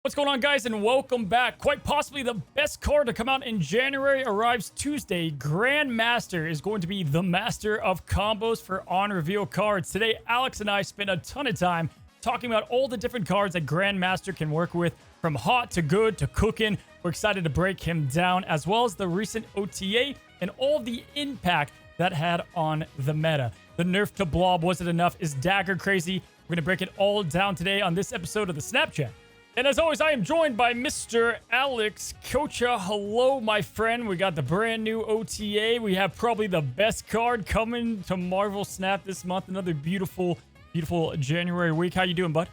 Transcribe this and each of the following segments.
What's going on, guys, and welcome back. Quite possibly the best card to come out in January arrives Tuesday. Grandmaster is going to be the master of combos for on-reveal cards. Today, Alex and I spent a ton of time talking about all the different cards that Grandmaster can work with, from hot to good to cooking. We're excited to break him down, as well as the recent OTA and all the impact that had on the meta. The nerf to Blob, was it enough? Is Dagger crazy? We're going to break it all down today on this episode of the Snapchat. And as always, I am joined by Mr. Alex Coccia. Hello, my friend. We got the brand new OTA. We have probably the best card coming to Marvel Snap this month. Another beautiful, beautiful January week. How you doing, bud?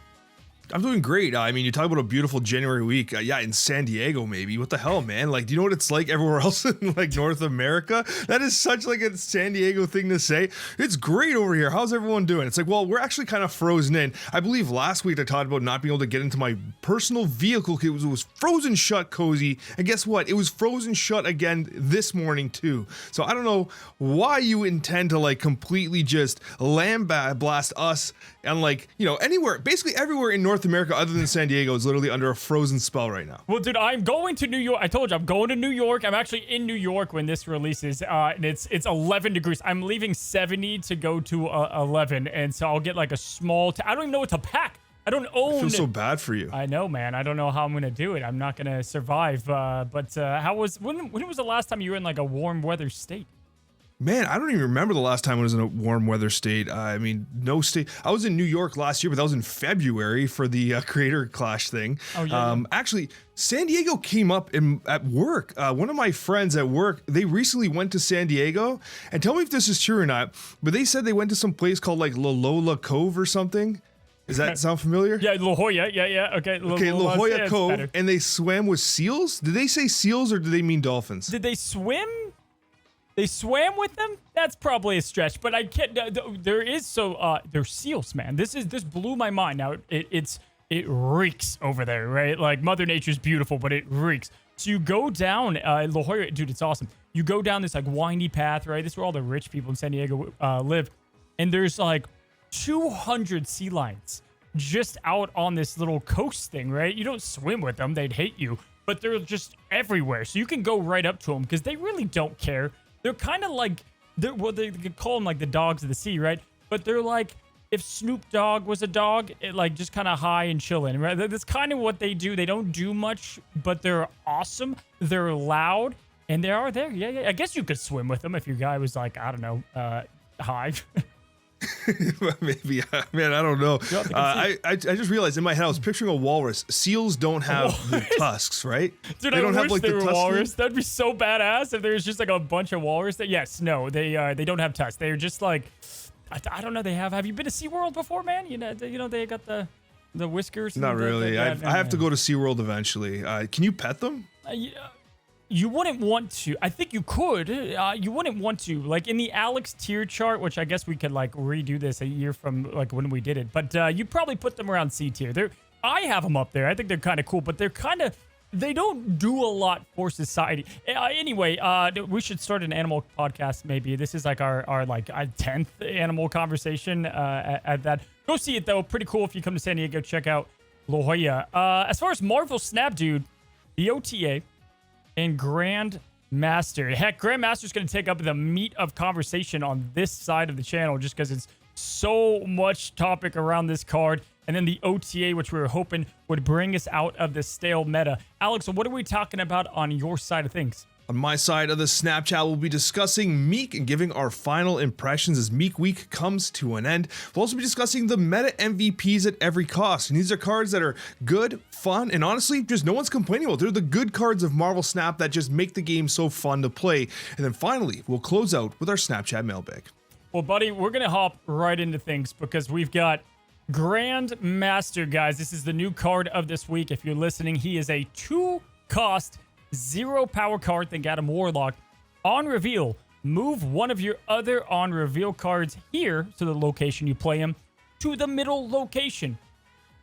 I'm doing great. I mean, you talk about a beautiful January week. Yeah, in San Diego, maybe. What the hell, man? Like, do you know what it's like everywhere else in, like, North America? That is such, like, a San Diego thing to say. It's great over here. How's everyone doing? It's like, well, we're actually kind of frozen in. I believe last week I talked about not being able to get into my personal vehicle because it was frozen shut, Cozy. And guess what? It was frozen shut again this morning, too. So I don't know why you intend to, like, completely just blast us and, like, you know, anywhere, basically everywhere in North America other than San Diego is literally under a frozen spell right now. Well, dude, I'm going to New York. I told you I'm going to New York. I'm actually in New York when this releases, and it's 11 degrees. I'm leaving 70 to go to 11, and so I'll get like a small. I don't even know what to pack. I don't own. I feel so bad for you. I know, man. I don't know how I'm gonna do it. I'm not gonna survive. But when was the last time you were in like a warm weather state? Man, I don't even remember the last time I was in a warm weather state. I mean, no state. I was in New York last year, but that was in February for the Creator Clash thing. Oh, yeah. Actually, San Diego came up at work. One of my friends at work, they recently went to San Diego. And tell me if this is true or not, but they said they went to some place called like La Cove or something. Does that sound familiar? Yeah, La Jolla. Yeah. Okay. La Jolla Cove. And they swam with seals? Did they say seals or did they mean dolphins? Did they swim? They swam with them? That's probably a stretch, but I can't. There's seals, man. This blew my mind. Now it reeks over there, right? Like Mother Nature's beautiful, but it reeks. So you go down La Jolla, dude. It's awesome. You go down this like windy path, right? This is where all the rich people in San Diego live, and there's like 200 sea lions just out on this little coast thing, right? You don't swim with them; they'd hate you, but they're just everywhere. So you can go right up to them because they really don't care. They're kind of like, they could call them like the dogs of the sea, right? But they're like, if Snoop Dogg was a dog, it like just kind of high and chilling, right? That's kind of what they do. They don't do much, but they're awesome. They're loud, and they are there. Yeah. I guess you could swim with them if your guy was like, I don't know, high. Maybe, man, I don't know. I just realized in my head I was picturing a walrus. Seals don't have the tusks, right? Dude, they don't have like they were walrus. That'd be so badass if there's just like a bunch of walrus. They don't have tusks. They're just like, I don't know. Have you been to SeaWorld before, man? You know they got the whiskers. Not really. I have to go to SeaWorld eventually. Can you pet them? You wouldn't want to. I think you could. You wouldn't want to. Like in the Alex tier chart, which I guess we could like redo this a year from like when we did it. But you probably put them around C tier. I have them up there. I think they're kind of cool, but they don't do a lot for society. Anyway, we should start an animal podcast maybe. This is like our 10th animal conversation at that. Go see it though. Pretty cool if you come to San Diego. Check out La Jolla. As far as Marvel Snap, dude, the OTA and Grandmaster. Heck, Grandmaster's going to take up the meat of conversation on this side of the channel just because it's so much topic around this card. And then the OTA, which we were hoping would bring us out of the stale meta. Alex, what are we talking about on your side of things? On my side of the Snapchat, we'll be discussing Meek and giving our final impressions as Meek Week comes to an end. We'll also be discussing the meta MVPs at every cost. And these are cards that are good, fun, and honestly, just no one's complaining about. They're the good cards of Marvel Snap that just make the game so fun to play. And then finally, we'll close out with our Snapchat mailbag. Well, buddy, we're going to hop right into things because we've got Grandmaster, guys. This is the new card of this week. If you're listening, he is a 2-cost 0 power card. Think Adam Warlock. On reveal, move one of your other on reveal cards here, so the location you play him, to the middle location.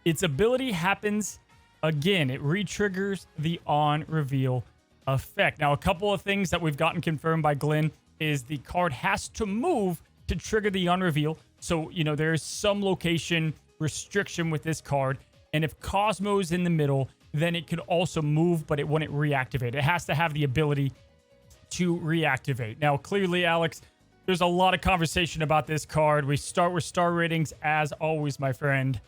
Its ability happens again. It re-triggers the on reveal effect. Now, a couple of things that we've gotten confirmed by Glenn is the card has to move to trigger the on reveal. So, you know, there's some location restriction with this card. And if Cosmo's in the middle, then it could also move, but it wouldn't reactivate. It has to have the ability to reactivate. Now, clearly, Alex, there's a lot of conversation about this card. We start with star ratings as always, my friend.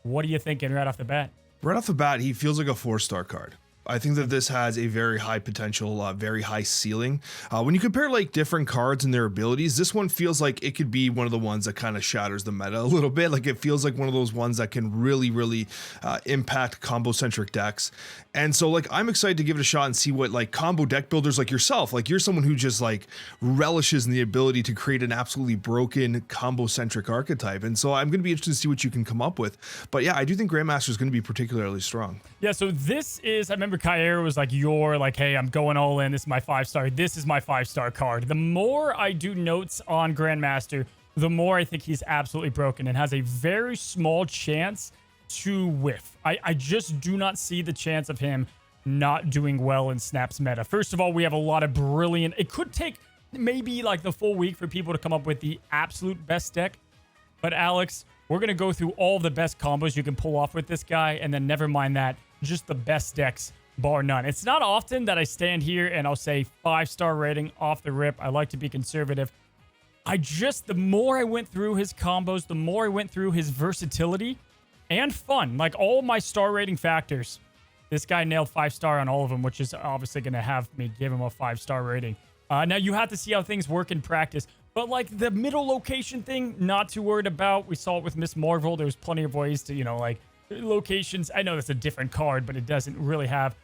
What are you thinking right off the bat? Right off the bat, he feels like a 4-star card. I think that this has a very high potential, very high ceiling. When you compare like different cards and their abilities, this one feels like it could be one of the ones that kind of shatters the meta a little bit. Like it feels like one of those ones that can really impact combo-centric decks. And so like I'm excited to give it a shot and see what like combo deck builders like yourself, like you're someone who just like relishes in the ability to create an absolutely broken combo-centric archetype. And so I'm going to be interested to see what you can come up with. But yeah, I do think Grandmaster is going to be particularly strong. Yeah, so this is, I remember Kyera was like, you're like, hey, I'm going all in. This is my 5-star. This is my 5-star card. The more I do notes on Grandmaster, the more I think he's absolutely broken and has a very small chance to whiff. I just do not see the chance of him not doing well in Snap's meta. First of all, we have a lot of brilliant... It could take maybe like the full week for people to come up with the absolute best deck. But Alex, we're going to go through all the best combos you can pull off with this guy. And then never mind that, just the best decks bar none. It's not often that I stand here and I'll say 5-star rating off the rip. I like to be conservative. The more I went through his combos, the more I went through his versatility and fun, like all my star rating factors, this guy nailed 5-star on all of them, which is obviously going to have me give him a 5-star rating. Now you have to see how things work in practice, but like the middle location thing, not too worried about. We saw it with Miss Marvel. There was plenty of ways to, like locations. I know that's a different card, but it doesn't really have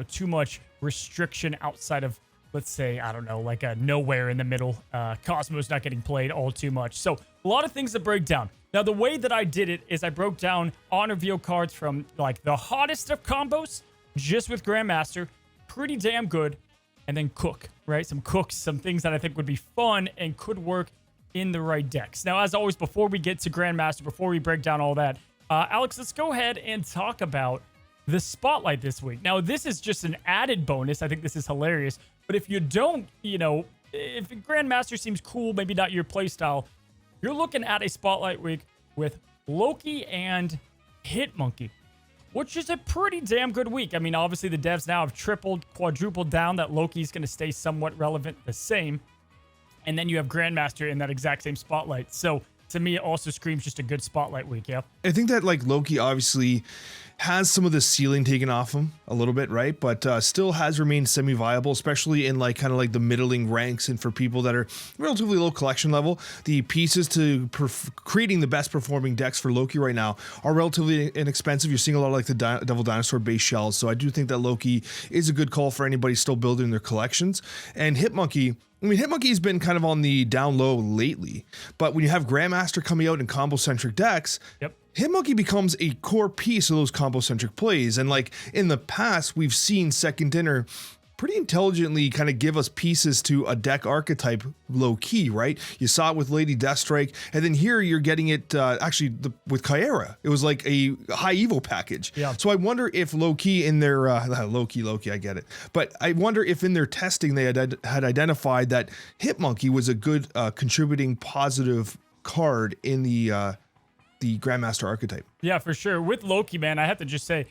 too much restriction outside of, let's say, I don't know, like a nowhere in the middle. Cosmo's not getting played all too much. So a lot of things to break down. Now, the way that I did it is I broke down on reveal cards from like the hottest of combos, just with Grandmaster, pretty damn good, and then cook, right? Some cooks, some things that I think would be fun and could work in the right decks. Now, as always, before we get to Grandmaster, before we break down all that, Alex, let's go ahead and talk about the spotlight this week. Now, this is just an added bonus. I think this is hilarious. But if you don't, if Grandmaster seems cool, maybe not your playstyle, you're looking at a spotlight week with Loki and Hitmonkey, which is a pretty damn good week. I mean, obviously the devs now have tripled, quadrupled down that Loki's going to stay somewhat relevant the same. And then you have Grandmaster in that exact same spotlight. So to me, it also screams just a good spotlight week, yeah? I think that like Loki obviously has some of the ceiling taken off him a little bit, right? But still has remained semi-viable, especially in like kind of like the middling ranks and for people that are relatively low collection level. The pieces to creating the best performing decks for Loki right now are relatively inexpensive. You're seeing a lot of like the Devil Dinosaur base shells. So I do think that Loki is a good call for anybody still building their collections. And Hitmonkey, I mean, Hitmonkey's been kind of on the down low lately, but when you have Grandmaster coming out in combo-centric decks, Yep. Hitmonkey becomes a core piece of those combo-centric plays. And like in the past, we've seen Second Dinner pretty intelligently kind of give us pieces to a deck archetype low key, right? You saw it with Lady Deathstrike, and then here you're getting it with Kyera. It was like a high evil package. Yeah. So I wonder if low key in their Loki, I get it. But I wonder if in their testing they had identified that Hitmonkey was a good contributing positive card in the Grandmaster archetype. Yeah, for sure. With Loki, man, I have to just say,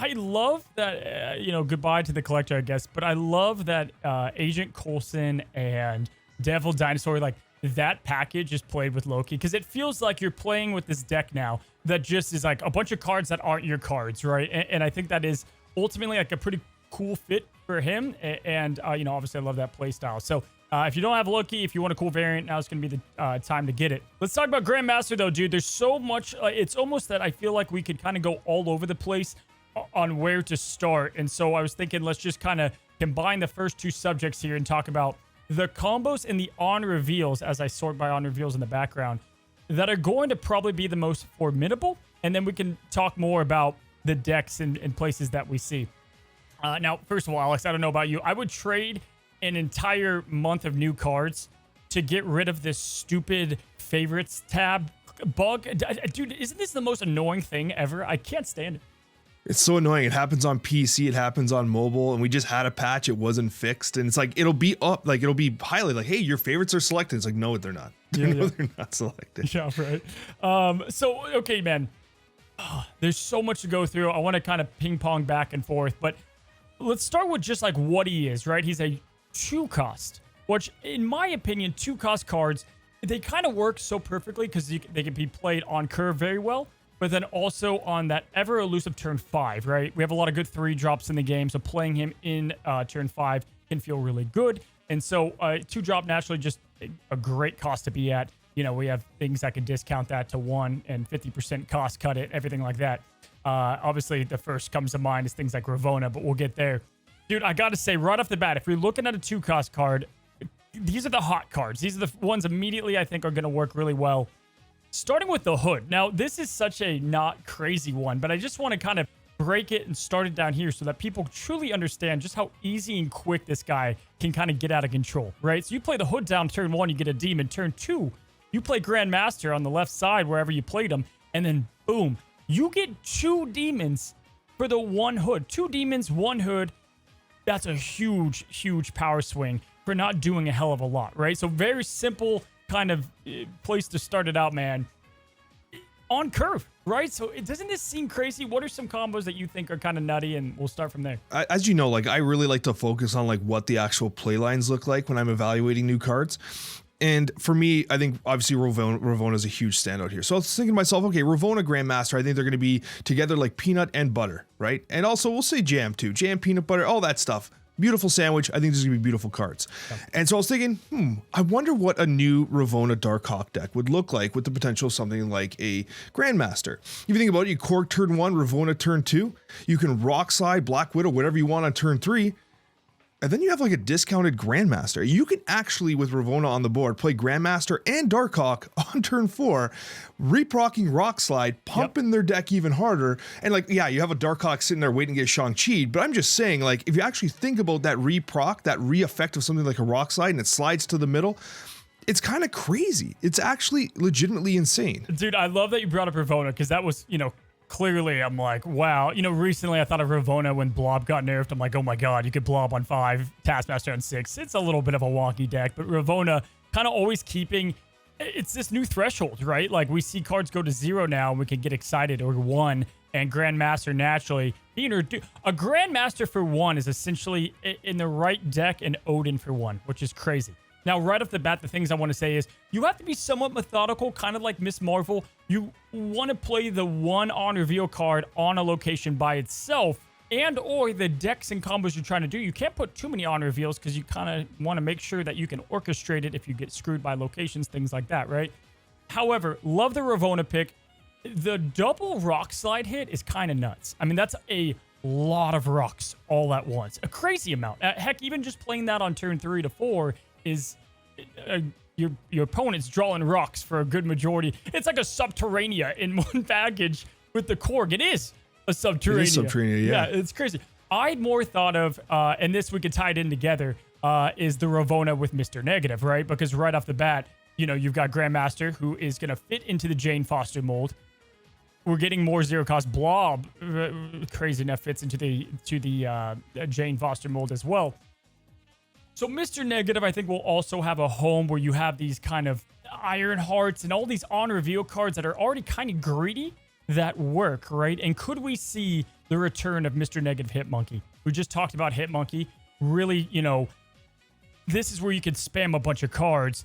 I love that, goodbye to the collector, I guess, but I love that Agent Coulson and Devil Dinosaur, like that package is played with Loki, because it feels like you're playing with this deck now that just is like a bunch of cards that aren't your cards, right? And I think that is ultimately like a pretty cool fit for him. And obviously I love that play style. So if you don't have Loki, if you want a cool variant, now it's going to be the time to get it. Let's talk about Grandmaster, though, dude. There's so much. It's almost that I feel like we could kind of go all over the place on where to start. And so I was thinking, let's just kind of combine the first two subjects here and talk about the combos and the on reveals, as I sort by on reveals in the background, that are going to probably be the most formidable. And then we can talk more about the decks and places that we see. Now, first of all, Alex, I don't know about you. I would trade an entire month of new cards to get rid of this stupid favorites tab bug. Dude, isn't this the most annoying thing ever? I can't stand it. It's so annoying. It happens on PC, it happens on mobile, and we just had a patch. It wasn't fixed, and it's like it'll be up, like it'll be highlighted, like, hey, your favorites are selected. It's like, no, they're not. They're not selected. Yeah, right. So okay, man. There's so much to go through. I want to kind of ping pong back and forth, but let's start with just like what he is, right? He's a 2-cost, which in my opinion, 2-cost cards, they kind of work so perfectly because they can be played on curve very well, but then also on that ever elusive turn 5, right? We have a lot of good 3-drops in the game, so playing him in turn 5 can feel really good. And so 2-drop naturally just a great cost to be at. You know, we have things that can discount that to 1 and 50% cost cut it, everything like that. Obviously, the first comes to mind is things like Ravona, but we'll get there. Dude, I got to say, right off the bat, if you're looking at a 2-cost card, these are the hot cards. These are the ones immediately I think are going to work really well. Starting with the hood. Now, this is such a not crazy one, but I just want to kind of break it and start it down here so that people truly understand just how easy and quick this guy can kind of get out of control, right? So you play the hood down turn 1, you get a demon. Turn 2, you play Grandmaster on the left side wherever you played him, and then boom, you get 2 demons for the 1 hood. 2 demons, 1 hood. That's a huge, huge power swing for not doing a hell of a lot, right? So very simple kind of place to start it out, man. On curve, right? So doesn't this seem crazy? What are some combos that you think are kind of nutty? And we'll start from there. As you know, like I really like to focus on like what the actual play lines look like when I'm evaluating new cards. And for me, I think obviously Ravona is a huge standout here. So I was thinking to myself, okay, Ravona Grandmaster, I think they're going to be together like peanut and butter, right? And also we'll say jam too. Jam, peanut butter, all that stuff. Beautiful sandwich. I think this is going to be beautiful cards. Yeah. And so I was thinking, I wonder what a new Ravona Darkhawk deck would look like with the potential of something like a Grandmaster. If you think about it, you Cork turn 1, Ravona turn 2. You can Rock Slide, Black Widow, whatever you want on turn 3. And then you have like a discounted Grandmaster. You can actually, with Ravona on the board, play Grandmaster and Darkhawk on turn 4, reprocking Rock Slide, pumping their deck even harder. And like, yeah, you have a Darkhawk sitting there waiting to get Shang-Chi'd, but I'm just saying, like, if you actually think about that reproc, that re-effect of something like a Rock Slide and it slides to the middle, it's kind of crazy. It's actually legitimately insane. Dude, I love that you brought up Ravona because that was, clearly, I'm like, wow. Recently I thought of Ravona when Blob got nerfed. I'm like, oh my god, you could Blob on 5, Taskmaster on 6. It's a little bit of a wonky deck, but Ravona kind of always keeping... It's this new threshold, right? Like, we see cards go to 0 now, and we can get excited, or 1, and Grandmaster naturally... A Grandmaster for 1 is essentially in the right deck an Odin for 1, which is crazy. Now, right off the bat, the things I want to say is you have to be somewhat methodical, kind of like Miss Marvel. You want to play the 1 on reveal card on a location by itself, and or the decks and combos you're trying to do. You can't put too many on reveals because you kind of want to make sure that you can orchestrate it if you get screwed by locations, things like that, right? However, love the Ravona pick. The double Rock Slide hit is kind of nuts. I mean, that's a lot of rocks all at once. A crazy amount. Heck, even just playing that on turn 3 to 4 is your opponent's drawing rocks for a good majority. It's like a Subterranea in one package with the Korg. It is a Subterranea. It is Subterranea, yeah. Yeah, it's crazy. I'd more thought of, and this we could tie it in together, is the Ravona with Mr. Negative, right? Because right off the bat, you've got Grandmaster, who is going to fit into the Jane Foster mold. We're getting more 0-cost Blob, crazy enough, fits into the Jane Foster mold as well. So Mr. Negative, I think, will also have a home where you have these kind of Iron Hearts and all these on-reveal cards that are already kind of greedy that work, right? And could we see the return of Mr. Negative Hitmonkey? We just talked about Hitmonkey. Really, this is where you could spam a bunch of cards.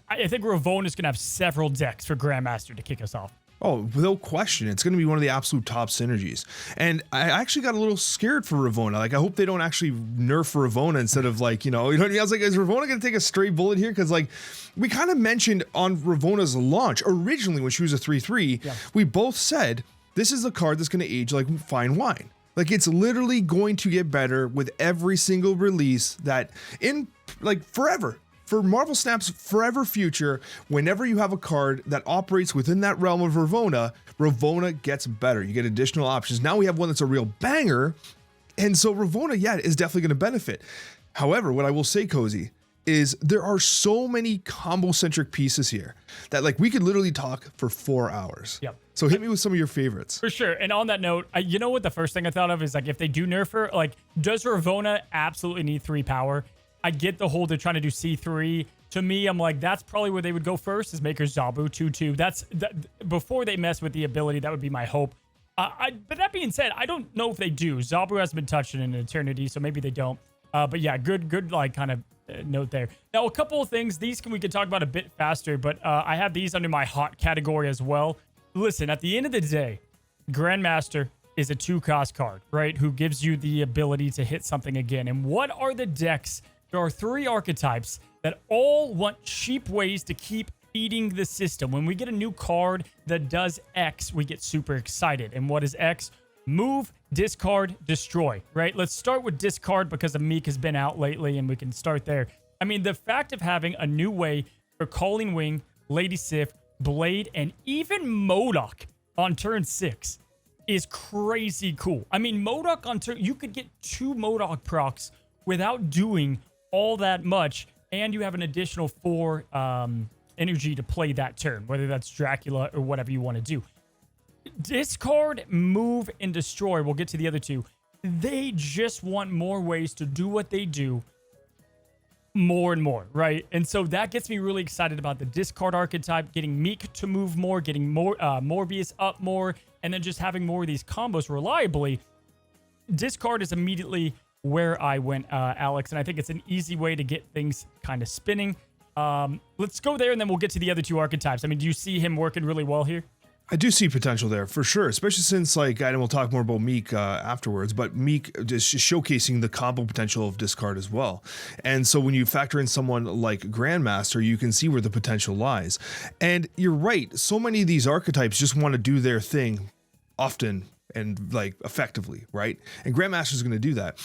I think Ravona is going to have several decks for Grandmaster to kick us off. Oh, without question. It's going to be one of the absolute top synergies. And I actually got a little scared for Ravona. Like, I hope they don't actually nerf Ravona instead of like, you know what I mean? I was like, is Ravona going to take a stray bullet here? Because like, we kind of mentioned on Ravona's launch, originally when she was a 3/3, we both said, this is a card that's going to age like fine wine. Like, it's literally going to get better with every single release that in like forever. For Marvel Snap's forever future, whenever you have a card that operates within that realm of Ravona, Ravona gets better. You get additional options. Now we have one that's a real banger. And so Ravona, yeah, is definitely going to benefit. However, what I will say, Cozy, is there are so many combo-centric pieces here that like we could literally talk for 4 hours. Yep. So hit me with some of your favorites. For sure. And on that note, you know what the first thing I thought of is like if they do nerf her, like does Ravona absolutely need 3 power? I get the whole they're trying to do C3 to me, I'm like, that's probably where they would go first, is make her Zabu 2-2. Before they mess with the ability, that would be my hope. But that being said, I don't know if they do. Zabu hasn't been touched in an eternity, so maybe they don't. But yeah, good like kind of note there. Now, a couple of things. These we could talk about a bit faster, but I have these under my hot category as well. Listen, at the end of the day, Grandmaster is a 2-cost card, right? Who gives you the ability to hit something again. And what are the decks? There are 3 archetypes that all want cheap ways to keep feeding the system. When we get a new card that does X, we get super excited. And what is X? Move, discard, destroy, right? Let's start with discard because Amik has been out lately and we can start there. I mean, the fact of having a new way for Calling Wing, Lady Sif, Blade, and even MODOK on turn 6 is crazy cool. I mean, MODOK on turn, you could get 2 MODOK procs without doing all that much, and you have an additional 4 energy to play that turn, whether that's Dracula or whatever you want to do. Discard, move, and destroy. We'll get to the other 2. They just want more ways to do what they do more and more, right? And so that gets me really excited about the discard archetype, getting Meek to move more, getting more Morbius up more, and then just having more of these combos reliably. Discard is immediately where I went, Alex, and I think it's an easy way to get things kind of spinning. Let's go there, and then we'll get to the other 2 archetypes. I mean, do you see him working really well here? I do see potential there for sure, especially since, like, and we'll talk more about Meek afterwards, but Meek is just showcasing the combo potential of discard as well. And so when you factor in someone like Grandmaster, you can see where the potential lies. And you're right, so many of these archetypes just want to do their thing often and like effectively, right? And Grandmaster is going to do that.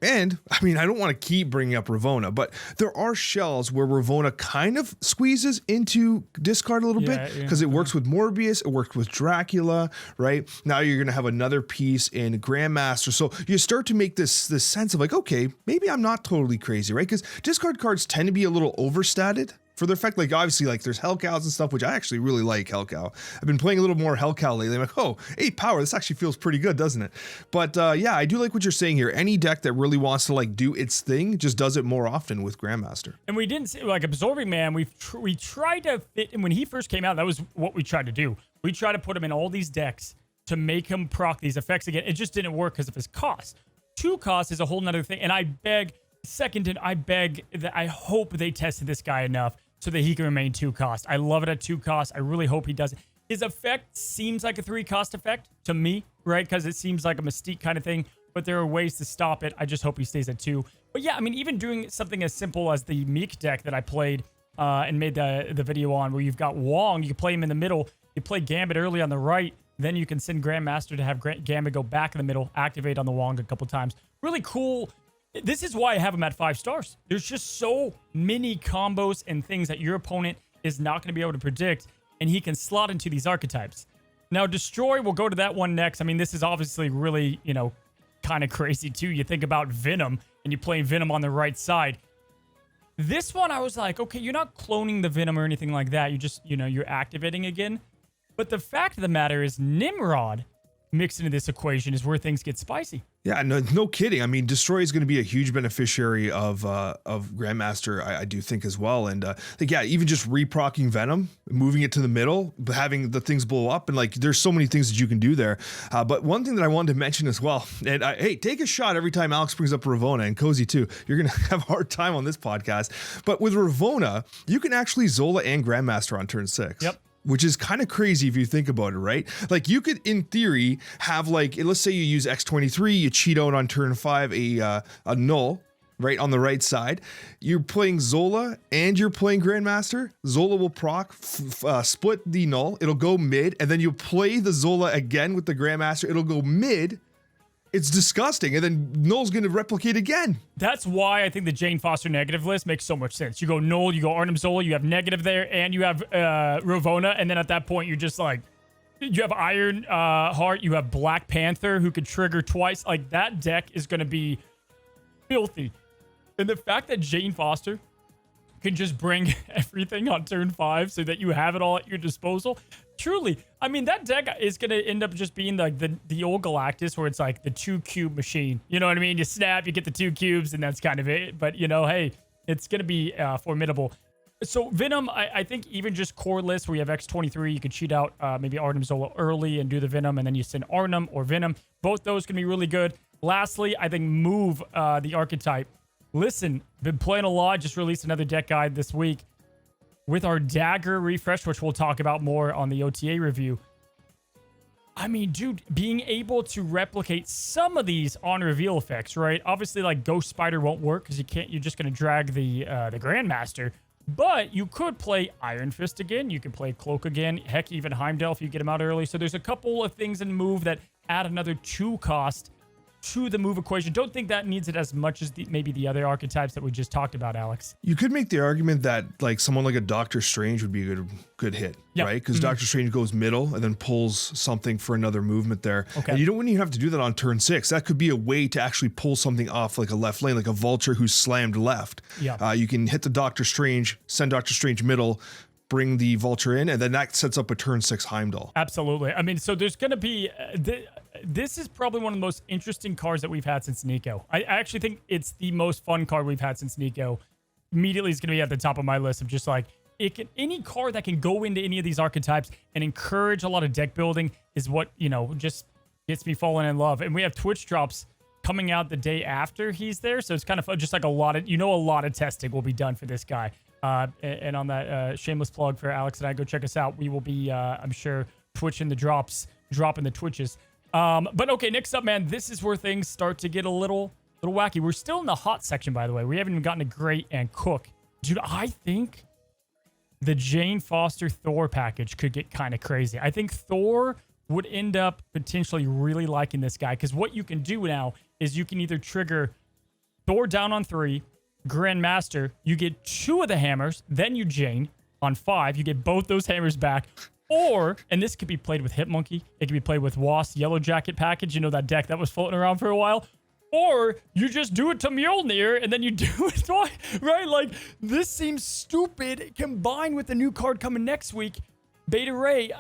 And, I mean, I don't want to keep bringing up Ravonna, but there are shells where Ravonna kind of squeezes into discard a little bit because it works with Morbius, it works with Dracula, right? Now you're going to have another piece in Grandmaster. So you start to make this sense of like, okay, maybe I'm not totally crazy, right? Because discard cards tend to be a little overstated for their effect. Like, obviously, like, there's Hellcows and stuff, which I actually really like Hellcow. I've been playing a little more Hellcow lately. I'm like, oh, 8 power, this actually feels pretty good, doesn't it? But yeah, I do like what you're saying here. Any deck that really wants to like do its thing just does it more often with Grandmaster. And we didn't see, like, Absorbing Man, we tried to fit, and when he first came out, that was what we tried to do. We tried to put him in all these decks to make him proc these effects again. It just didn't work because of his cost. 2 cost is a whole nother thing, and I beg that I hope they tested this guy enough so that he can remain 2 cost. I love it at 2 cost. I really hope he does it. His effect seems like a 3 cost effect to me, right? Because it seems like a Mystique kind of thing, but there are ways to stop it. I just hope he stays at 2. But yeah, I mean, even doing something as simple as the Meek deck that I played and made the video on, where you've got Wong, you can play him in the middle, you play Gambit early on the right, then you can send Grandmaster to have Gambit go back in the middle, activate on the Wong a couple times. Really cool. This is why I have him at 5 stars. There's just so many combos and things that your opponent is not going to be able to predict, and he can slot into these archetypes. Now, Destroy, we'll go to that one next. I mean, this is obviously really, you know, kind of crazy too. You think about Venom, and you play Venom on the right side. This one, I was like, okay, you're not cloning the Venom or anything like that. You just, you know, you're activating again. But the fact of the matter is Nimrod mixed into this equation is where things get spicy. Yeah, no kidding. I mean, Destroy is going to be a huge beneficiary of Grandmaster, I do think as well. And like, yeah, even just reprocking Venom, moving it to the middle, having the things blow up, and like, there's so many things that you can do there. But one thing that I wanted to mention as well, and hey, take a shot every time Alex brings up Ravonna, and Cozy too. You're going to have a hard time on this podcast. But with Ravonna, you can actually Zola and Grandmaster on turn 6. Yep. Which is kind of crazy if you think about it, right? Like, you could, in theory, have like, let's say you use X23, you cheat out on turn 5 a null, right, on the right side. You're playing Zola and you're playing Grandmaster. Zola will proc, split the null, it'll go mid, and then you play the Zola again with the Grandmaster, it'll go mid. It's disgusting, and then Null's going to replicate again. That's why I think the Jane Foster negative list makes so much sense. You go Null, you go Arnim Zola, you have negative there, and you have Ravonna, and then at that point, you're just like, you have Iron Heart, you have Black Panther, who could trigger twice. Like, that deck is going to be filthy. And the fact that Jane Foster can just bring everything on turn 5 so that you have it all at your disposal. Truly, I mean, that deck is going to end up just being like the old Galactus, where it's like the 2-cube machine. You know what I mean? You snap, you get the 2 cubes, and that's kind of it. But, you know, hey, it's going to be formidable. So Venom, I think even just core lists where you have X23, you could cheat out maybe Arnhem Zola early and do the Venom, and then you send Arnhem or Venom. Both those can be really good. Lastly, I think move the archetype. Listen, been playing a lot. Just released another deck guide this week with our Dagger refresh, which we'll talk about more on the OTA review. I mean, dude, being able to replicate some of these on reveal effects, right? Obviously, like Ghost Spider won't work because you're just going to drag the Grandmaster. But you could play Iron Fist again. You can play Cloak again. Heck, even Heimdall if you get him out early. So there's a couple of things in move that add another 2 cost to the move equation. Don't think that needs it as much as maybe the other archetypes that we just talked about, Alex. You could make the argument that like someone like a Doctor Strange would be a good hit, right? Because Doctor Strange goes middle and then pulls something for another movement there. Okay. And you don't even have to do that on turn 6. That could be a way to actually pull something off like a left lane, like a Vulture who's slammed left. Yeah. You can hit the Doctor Strange, send Doctor Strange middle, bring the Vulture in, and then that sets up a turn 6 Heimdall. Absolutely. I mean, so there's going to be... this is probably one of the most interesting cards that we've had since Nico. I actually think it's the most fun card we've had since Nico. Immediately is going to be at the top of my list of just like, any card that can go into any of these archetypes and encourage a lot of deck building is what, just gets me falling in love. And we have Twitch drops coming out the day after he's there. So it's kind of fun, just like a lot of testing will be done for this guy. And on that shameless plug for Alex and I, go check us out. We will be, I'm sure, Twitching the drops, dropping the Twitches. But okay, next up, man, this is where things start to get a little wacky. We're still in the hot section, by the way. We haven't even gotten to Great and Cook. Dude, I think the Jane Foster Thor package could get kind of crazy. I think Thor would end up potentially really liking this guy because what you can do now is you can either trigger Thor down on 3, Grandmaster, you get 2 of the hammers, then you Jane on 5, you get both those hammers back. Or, and this could be played with Hitmonkey, it could be played with Wasp, Yellow Jacket package, that deck that was floating around for a while. Or you just do it to Mjolnir and then you do it, right? Like, this seems stupid combined with the new card coming next week, Beta Ray.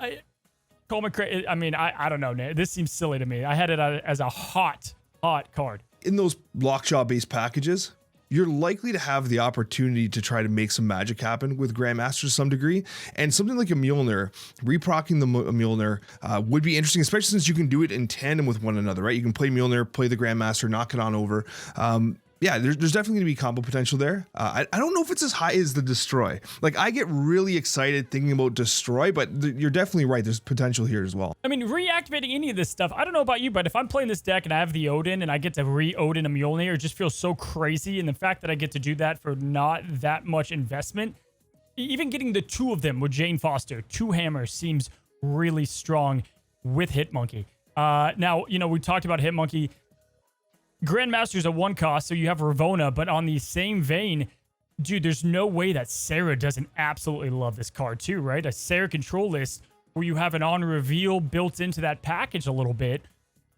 Call me crazy. I mean, I don't know, Nate. This seems silly to me. I had it as a hot card. In those Lockjaw-based packages, you're likely to have the opportunity to try to make some magic happen with Grandmaster to some degree. And something like a Mjolnir, reprocking the Mjolnir would be interesting, especially since you can do it in tandem with one another, right? You can play Mjolnir, play the Grandmaster, knock it on over. Yeah, there's definitely going to be combo potential there. I don't know if it's as high as the Destroy. Like, I get really excited thinking about Destroy, but you're definitely right. There's potential here as well. I mean, reactivating any of this stuff, I don't know about you, but if I'm playing this deck and I have the Odin and I get to re-Odin a Mjolnir, it just feels so crazy. And the fact that I get to do that for not that much investment, even getting the 2 of them with Jane Foster, 2 hammers seems really strong with Hitmonkey. Now, we talked about Hitmonkey. Grandmaster's a 1 cost, so you have Ravonna, but on the same vein, dude, there's no way that Sarah doesn't absolutely love this card too, right? A Sarah control list where you have an on reveal built into that package a little bit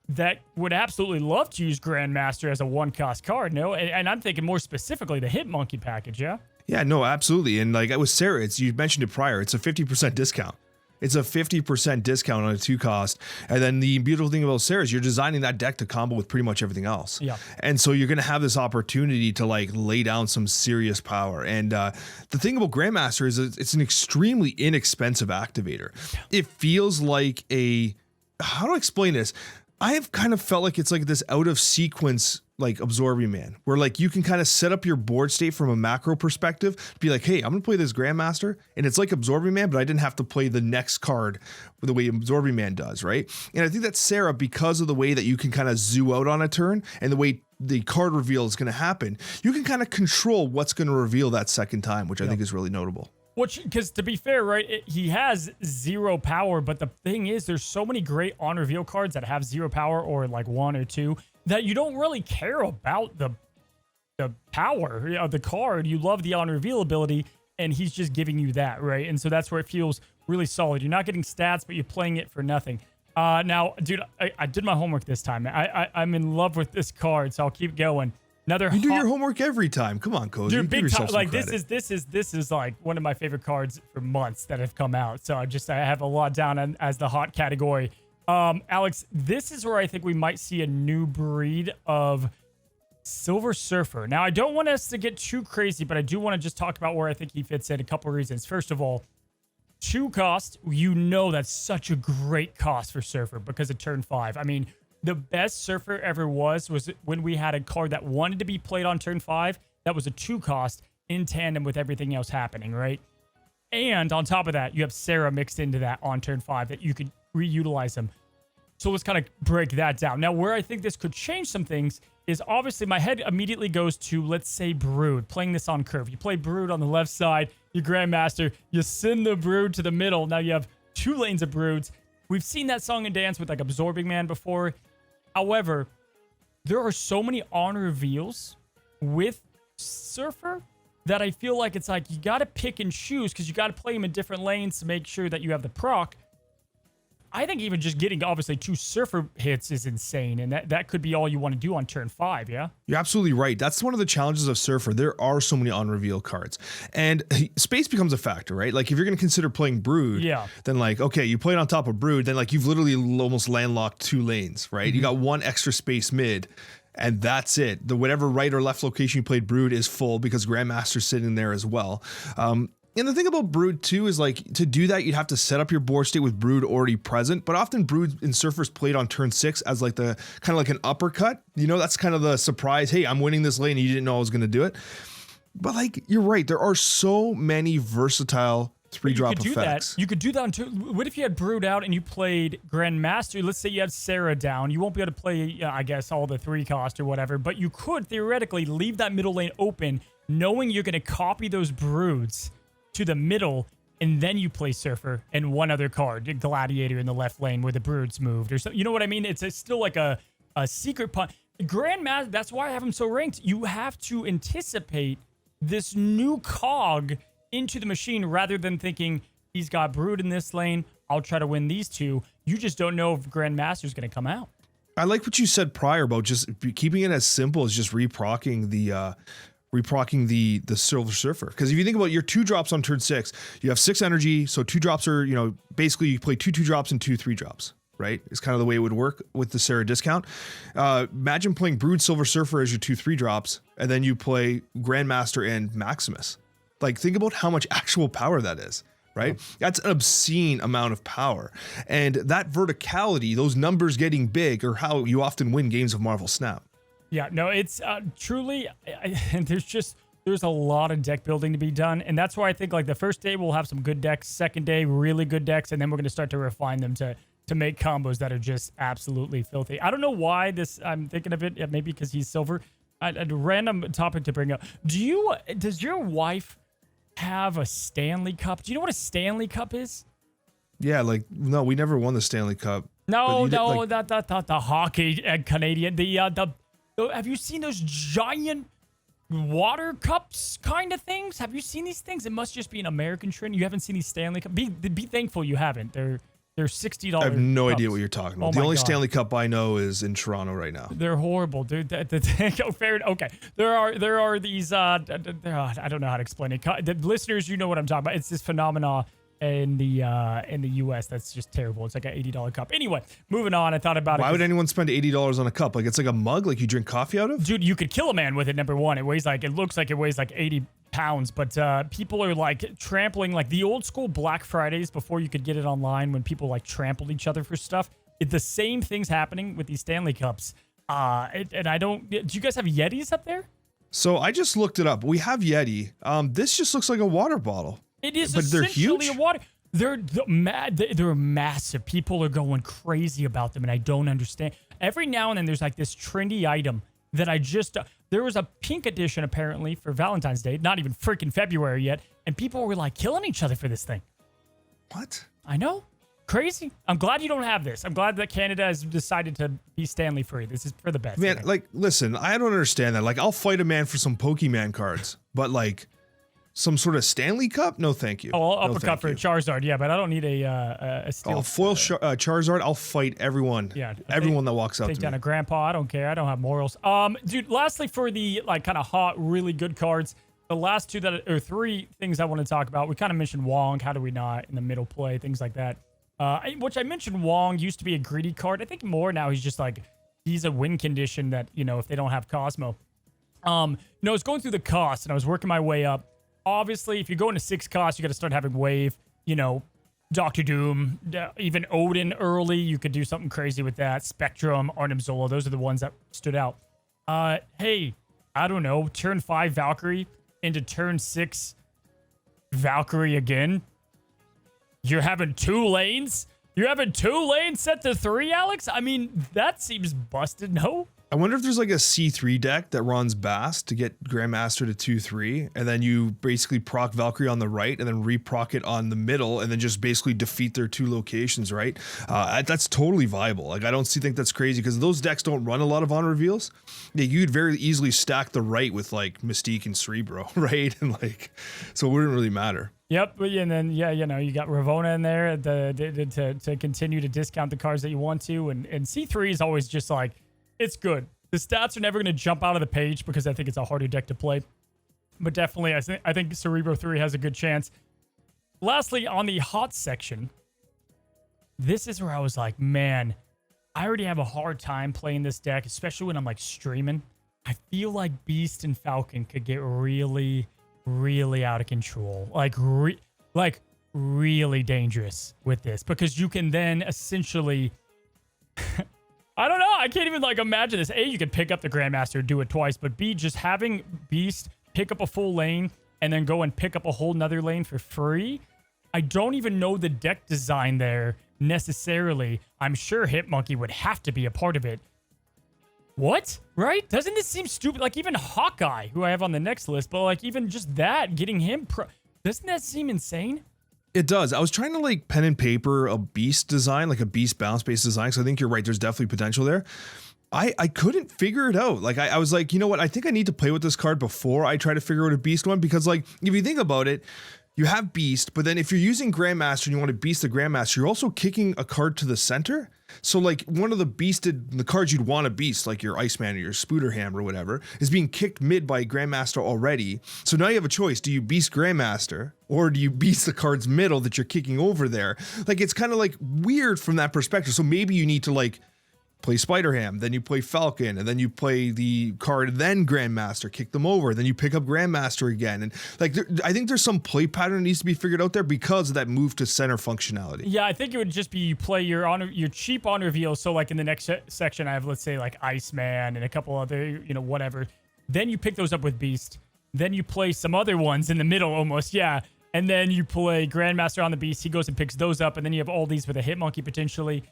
that would absolutely love to use Grandmaster as a 1 cost card, no? And I'm thinking more specifically the Hitmonkey package, yeah? Yeah, no, absolutely. And like with Sarah, you mentioned it prior, it's a 50% discount. It's a 50% discount on a 2 cost. And then the beautiful thing about Sarah is you're designing that deck to combo with pretty much everything else. Yeah. And so you're going to have this opportunity to like lay down some serious power. And the thing about Grandmaster is it's an extremely inexpensive activator. It feels like how do I explain this? I have kind of felt like it's like this out of sequence like Absorbing Man, where like you can kind of set up your board state from a macro perspective to be like, hey, I'm gonna play this Grandmaster, and it's like Absorbing Man, but I didn't have to play the next card the way Absorbing Man does, right? And I think that Sarah, because of the way that you can kind of zoo out on a turn and the way the card reveal is gonna happen, you can kind of control what's gonna reveal that second time, which I think is really notable. Because to be fair, right, he has 0 power, but the thing is, there's so many great on reveal cards that have 0 power or like 1 or 2 that you don't really care about the power of the card. You love the on reveal ability, and he's just giving you that, right? And so that's where it feels really solid. You're not getting stats, but you're playing it for nothing. Now, dude, I did my homework this time. I'm in love with this card, so I'll keep going. You do your homework every time. Come on, Cozy. Dude, big time. Like this is like one of my favorite cards for months that have come out. So I have a lot down as the hot category. Alex, this is where I think we might see a new breed of Silver Surfer. Now, I don't want us to get too crazy, but I do want to just talk about where I think he fits in. A couple of reasons. First of all, 2 cost. You know that's such a great cost for Surfer because of turn 5. I mean, the best Surfer ever was when we had a card that wanted to be played on turn 5. That was a 2 cost in tandem with everything else happening, right? And on top of that, you have Sarah mixed into that on turn 5 that you could reutilize them. So let's kind of break that down. Now, where I think this could change some things is obviously my head immediately goes to, let's say, Brood, playing this on curve. You play Brood on the left side, you Grandmaster, you send the Brood to the middle. Now you have 2 lanes of Broods. We've seen that song and dance with like Absorbing Man before. However, there are so many on reveals with Surfer that I feel like it's like you got to pick and choose because you got to play him in different lanes to make sure that you have the proc. I think even just getting obviously 2 Surfer hits is insane, and that could be all you want to do on turn 5, yeah? You're absolutely right. That's one of the challenges of Surfer. There are so many on-reveal cards, and space becomes a factor, right? Like if you're going to consider playing Brood, then like, okay, you play it on top of Brood, then like you've literally almost landlocked 2 lanes, right? Mm-hmm. You got 1 extra space mid, and that's it. The whatever right or left location you played Brood is full because Grandmaster's sitting there as well. And the thing about Brood too is like to do that, you'd have to set up your board state with Brood already present, but often Brood in Surfer's played on turn 6 as like the kind of like an uppercut. You know, that's kind of the surprise. Hey, I'm winning this lane. And you didn't know I was going to do it. But like, you're right. There are so many versatile 3-drop effects. You could do that. What if you had Brood out and you played Grandmaster? Let's say you had Sarah down. You won't be able to play, I guess, all the 3 cost or whatever, but you could theoretically leave that middle lane open knowing you're going to copy those Broods to the middle, and then you play Surfer and 1 other card, Gladiator in the left lane where the Broods moved or something. You know what I mean? It's still like a secret punt. Grandmaster, that's why I have him so ranked. You have to anticipate this new cog into the machine rather than thinking he's got Brood in this lane. I'll try to win these 2. You just don't know if Grandmaster's going to come out. I like what you said prior about just keeping it as simple as just reprocking the Silver Surfer. Because if you think about your 2 drops on turn 6, you have 6 energy. So 2 drops are, you know, basically you play 2 2-drops and 2 3-drops, right? It's kind of the way it would work with the Sarah discount. Imagine playing Brood Silver Surfer as your 2 3-drops, and then you play Grandmaster and Maximus. Like, think about how much actual power that is, right? That's an obscene amount of power. And that verticality, those numbers getting big, are how you often win games of Marvel Snap. Yeah, no, it's truly, and there's a lot of deck building to be done. And that's why I think like the first day we'll have some good decks, second day, really good decks. And then we're going to start to refine them to make combos that are just absolutely filthy. I don't know why I'm thinking of it. Maybe because he's silver. A random topic to bring up. Does your wife have a Stanley Cup? Do you know what a Stanley Cup is? Yeah, like, no, we never won the Stanley Cup. No, the hockey Canadian, have you seen those giant water cups kind of things? Have you seen these things? It must just be an American trend. You haven't seen these Stanley Cup. Be thankful you haven't. They're $60. I have no idea what you're talking about. Oh the only God. Stanley Cup I know is in Toronto right now. They're horrible, dude. Okay. There are these. I don't know how to explain it. The listeners, you know what I'm talking about. It's this phenomena in the US that's just terrible. It's like an $80 cup. Anyway, moving on. I thought about it. Why would anyone spend $80 on a cup? Like it's like a mug, like you drink coffee out of? Dude, you could kill a man with it. Number one, it looks like it weighs like 80 pounds, but people are like trampling like the old school Black Fridays before you could get it online when people like trampled each other for stuff. The same thing's happening with these Stanley Cups. And I don't. Do you guys have Yetis up there? So I just looked it up. We have Yeti. This just looks like a water bottle. It is, but they're essentially huge. a water. They're massive. People are going crazy about them, and I don't understand. Every now and then, there's like this trendy item that I just. There was a pink edition apparently for Valentine's Day. Not even freaking February yet, and people were like killing each other for this thing. What? I know. Crazy. I'm glad you don't have this. I'm glad that Canada has decided to be Stanley free. This is for the best. Man, like, listen, I don't understand that. Like, I'll fight a man for some Pokemon cards, but like. Some sort of Stanley Cup? No, thank you. Oh, no, uppercut for a Charizard, yeah, but I don't need a steel. Oh, foil Charizard, I'll fight everyone. Yeah, everyone that walks up to me. Take down a grandpa, I don't care. I don't have morals. Dude, lastly for the like kind of hot, really good cards, the last three things I want to talk about. We kind of mentioned Wong, how do we not, in the middle play, things like that. Which I mentioned Wong used to be a greedy card. I think more now he's just like, he's a win condition that, you know, if they don't have Cosmo. I was going through the costs and I was working my way up. Obviously, if you're going to 6 costs, you got to start having wave, Doctor Doom, even Odin early. You could do something crazy with that. Spectrum, Arnim Zola, those are the ones that stood out. Hey, I don't know, turn 5 Valkyrie into turn 6 Valkyrie again. You're having 2 lanes? You're having 2 lanes set to 3, Alex? I mean, that seems busted, no? I wonder if there's like a C3 deck that runs Bast to get Grandmaster to 2-3, and then you basically proc Valkyrie on the right and then reproc it on the middle and then just basically defeat their 2 locations, right? That's totally viable. Like, I don't think that's crazy because those decks don't run a lot of on reveals. Yeah, you'd very easily stack the right with like Mystique and Cerebro, right? And like, so it wouldn't really matter. Yep, and then you got Ravonna in there to continue to discount the cards that you want to, and C3 is always just like, it's good. The stats are never going to jump out of the page because I think it's a harder deck to play, but definitely I think Cerebro 3 has a good chance. Lastly, on the hot section, this is where I was like, man, I already have a hard time playing this deck, especially when I'm like streaming. I feel like Beast and Falcon could get really, really out of control. Like really dangerous with this because you can then essentially I don't know. I can't even like imagine this. A, you could pick up the Grandmaster, do it twice, but B, just having Beast pick up a full lane and then go and pick up a whole nother lane for free. I don't even know the deck design there necessarily. I'm sure Hitmonkey would have to be a part of it. What? Right? Doesn't this seem stupid? Like even Hawkeye, who I have on the next list, but like even just that, getting him doesn't that seem insane? It does. I was trying to like pen and paper a Beast design, like a Beast balance based design. So I think you're right. There's definitely potential there. I couldn't figure it out. Like I was like, you know what? I think I need to play with this card before I try to figure out a Beast one, because like if you think about it, you have Beast, but then if you're using Grandmaster and you want to Beast the Grandmaster, you're also kicking a card to the center. So like one of the cards you'd want to Beast, like your Iceman or your Spooderham or whatever, is being kicked mid by Grandmaster already. So now you have a choice. Do you Beast Grandmaster or do you Beast the card's middle that you're kicking over there? Like it's kind of like weird from that perspective. So maybe you need to like play Spider-Ham, then you play Falcon, and then you play the card, then Grandmaster, kick them over, then you pick up Grandmaster again. And like, I think there's some play pattern that needs to be figured out there because of that move to center functionality. Yeah, I think it would just be you play your cheap on reveal. So like in the next section, I have, let's say like Iceman and a couple other, whatever. Then you pick those up with Beast. Then you play some other ones in the middle almost, yeah. And then you play Grandmaster on the Beast. He goes and picks those up. And then you have all these with a Hitmonkey potentially.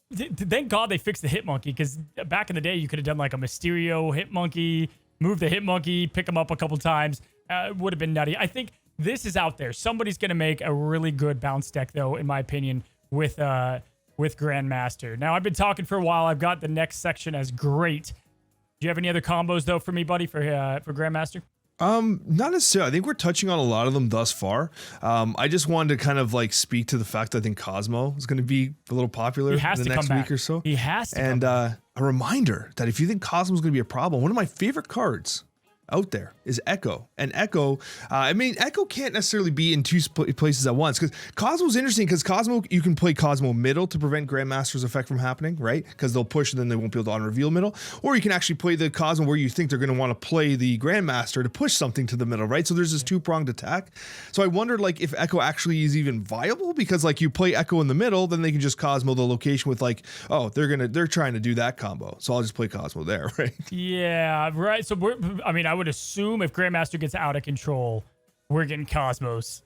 Thank God they fixed the Hitmonkey, because back in the day you could have done like a Mysterio Hitmonkey, move the Hitmonkey, pick him up a couple times. It would have been nutty. I think this is out there. Somebody's going to make a really good bounce deck, though, in my opinion, with Grandmaster. Now, I've been talking for a while. I've got the next section as great. Do you have any other combos, though, for me, buddy, for Grandmaster? Not necessarily. I think we're touching on a lot of them thus far. I just wanted to kind of like speak to the fact that I think Cosmo is going to be a little popular in the next week or so. He has to. And a reminder that if you think Cosmo is going to be a problem, one of my favorite cards out there is Echo. And Echo, Echo can't necessarily be in two places at once, because Cosmo's interesting, because Cosmo, you can play Cosmo middle to prevent Grandmaster's effect from happening, right? Because they'll push and then they won't be able to on-reveal middle. Or you can actually play the Cosmo where you think they're going to want to play the Grandmaster to push something to the middle, right? So there's this two-pronged attack. So I wondered like if Echo actually is even viable, because like you play Echo in the middle, then they can just Cosmo the location with like, oh, they're trying to do that combo. So I'll just play Cosmo there, right? Yeah, right. So I would assume if Grandmaster gets out of control, we're getting Cosmos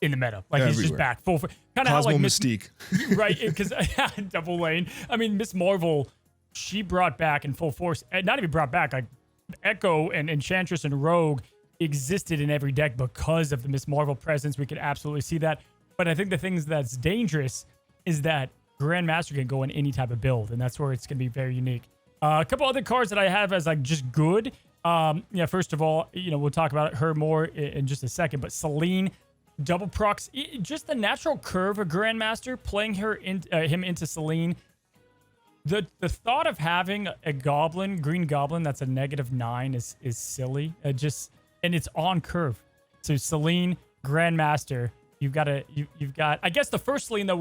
in the meta. Like he's just back full. Kind of how like Mystique, right? Because double lane. I mean, Miss Marvel, she brought back in full force. Not even brought back. Like Echo and Enchantress and Rogue existed in every deck because of the Miss Marvel presence. We could absolutely see that. But I think the things that's dangerous is that Grandmaster can go in any type of build, and that's where it's going to be very unique. A couple other cards that I have as like just good. First of all, we'll talk about her more in just a second, but Celine, double procs, just the natural curve of Grandmaster, playing him into Celine. The thought of having a green goblin that's a -9 is silly. And it's on curve. So Celine, Grandmaster, you've got, I guess the first Celine though it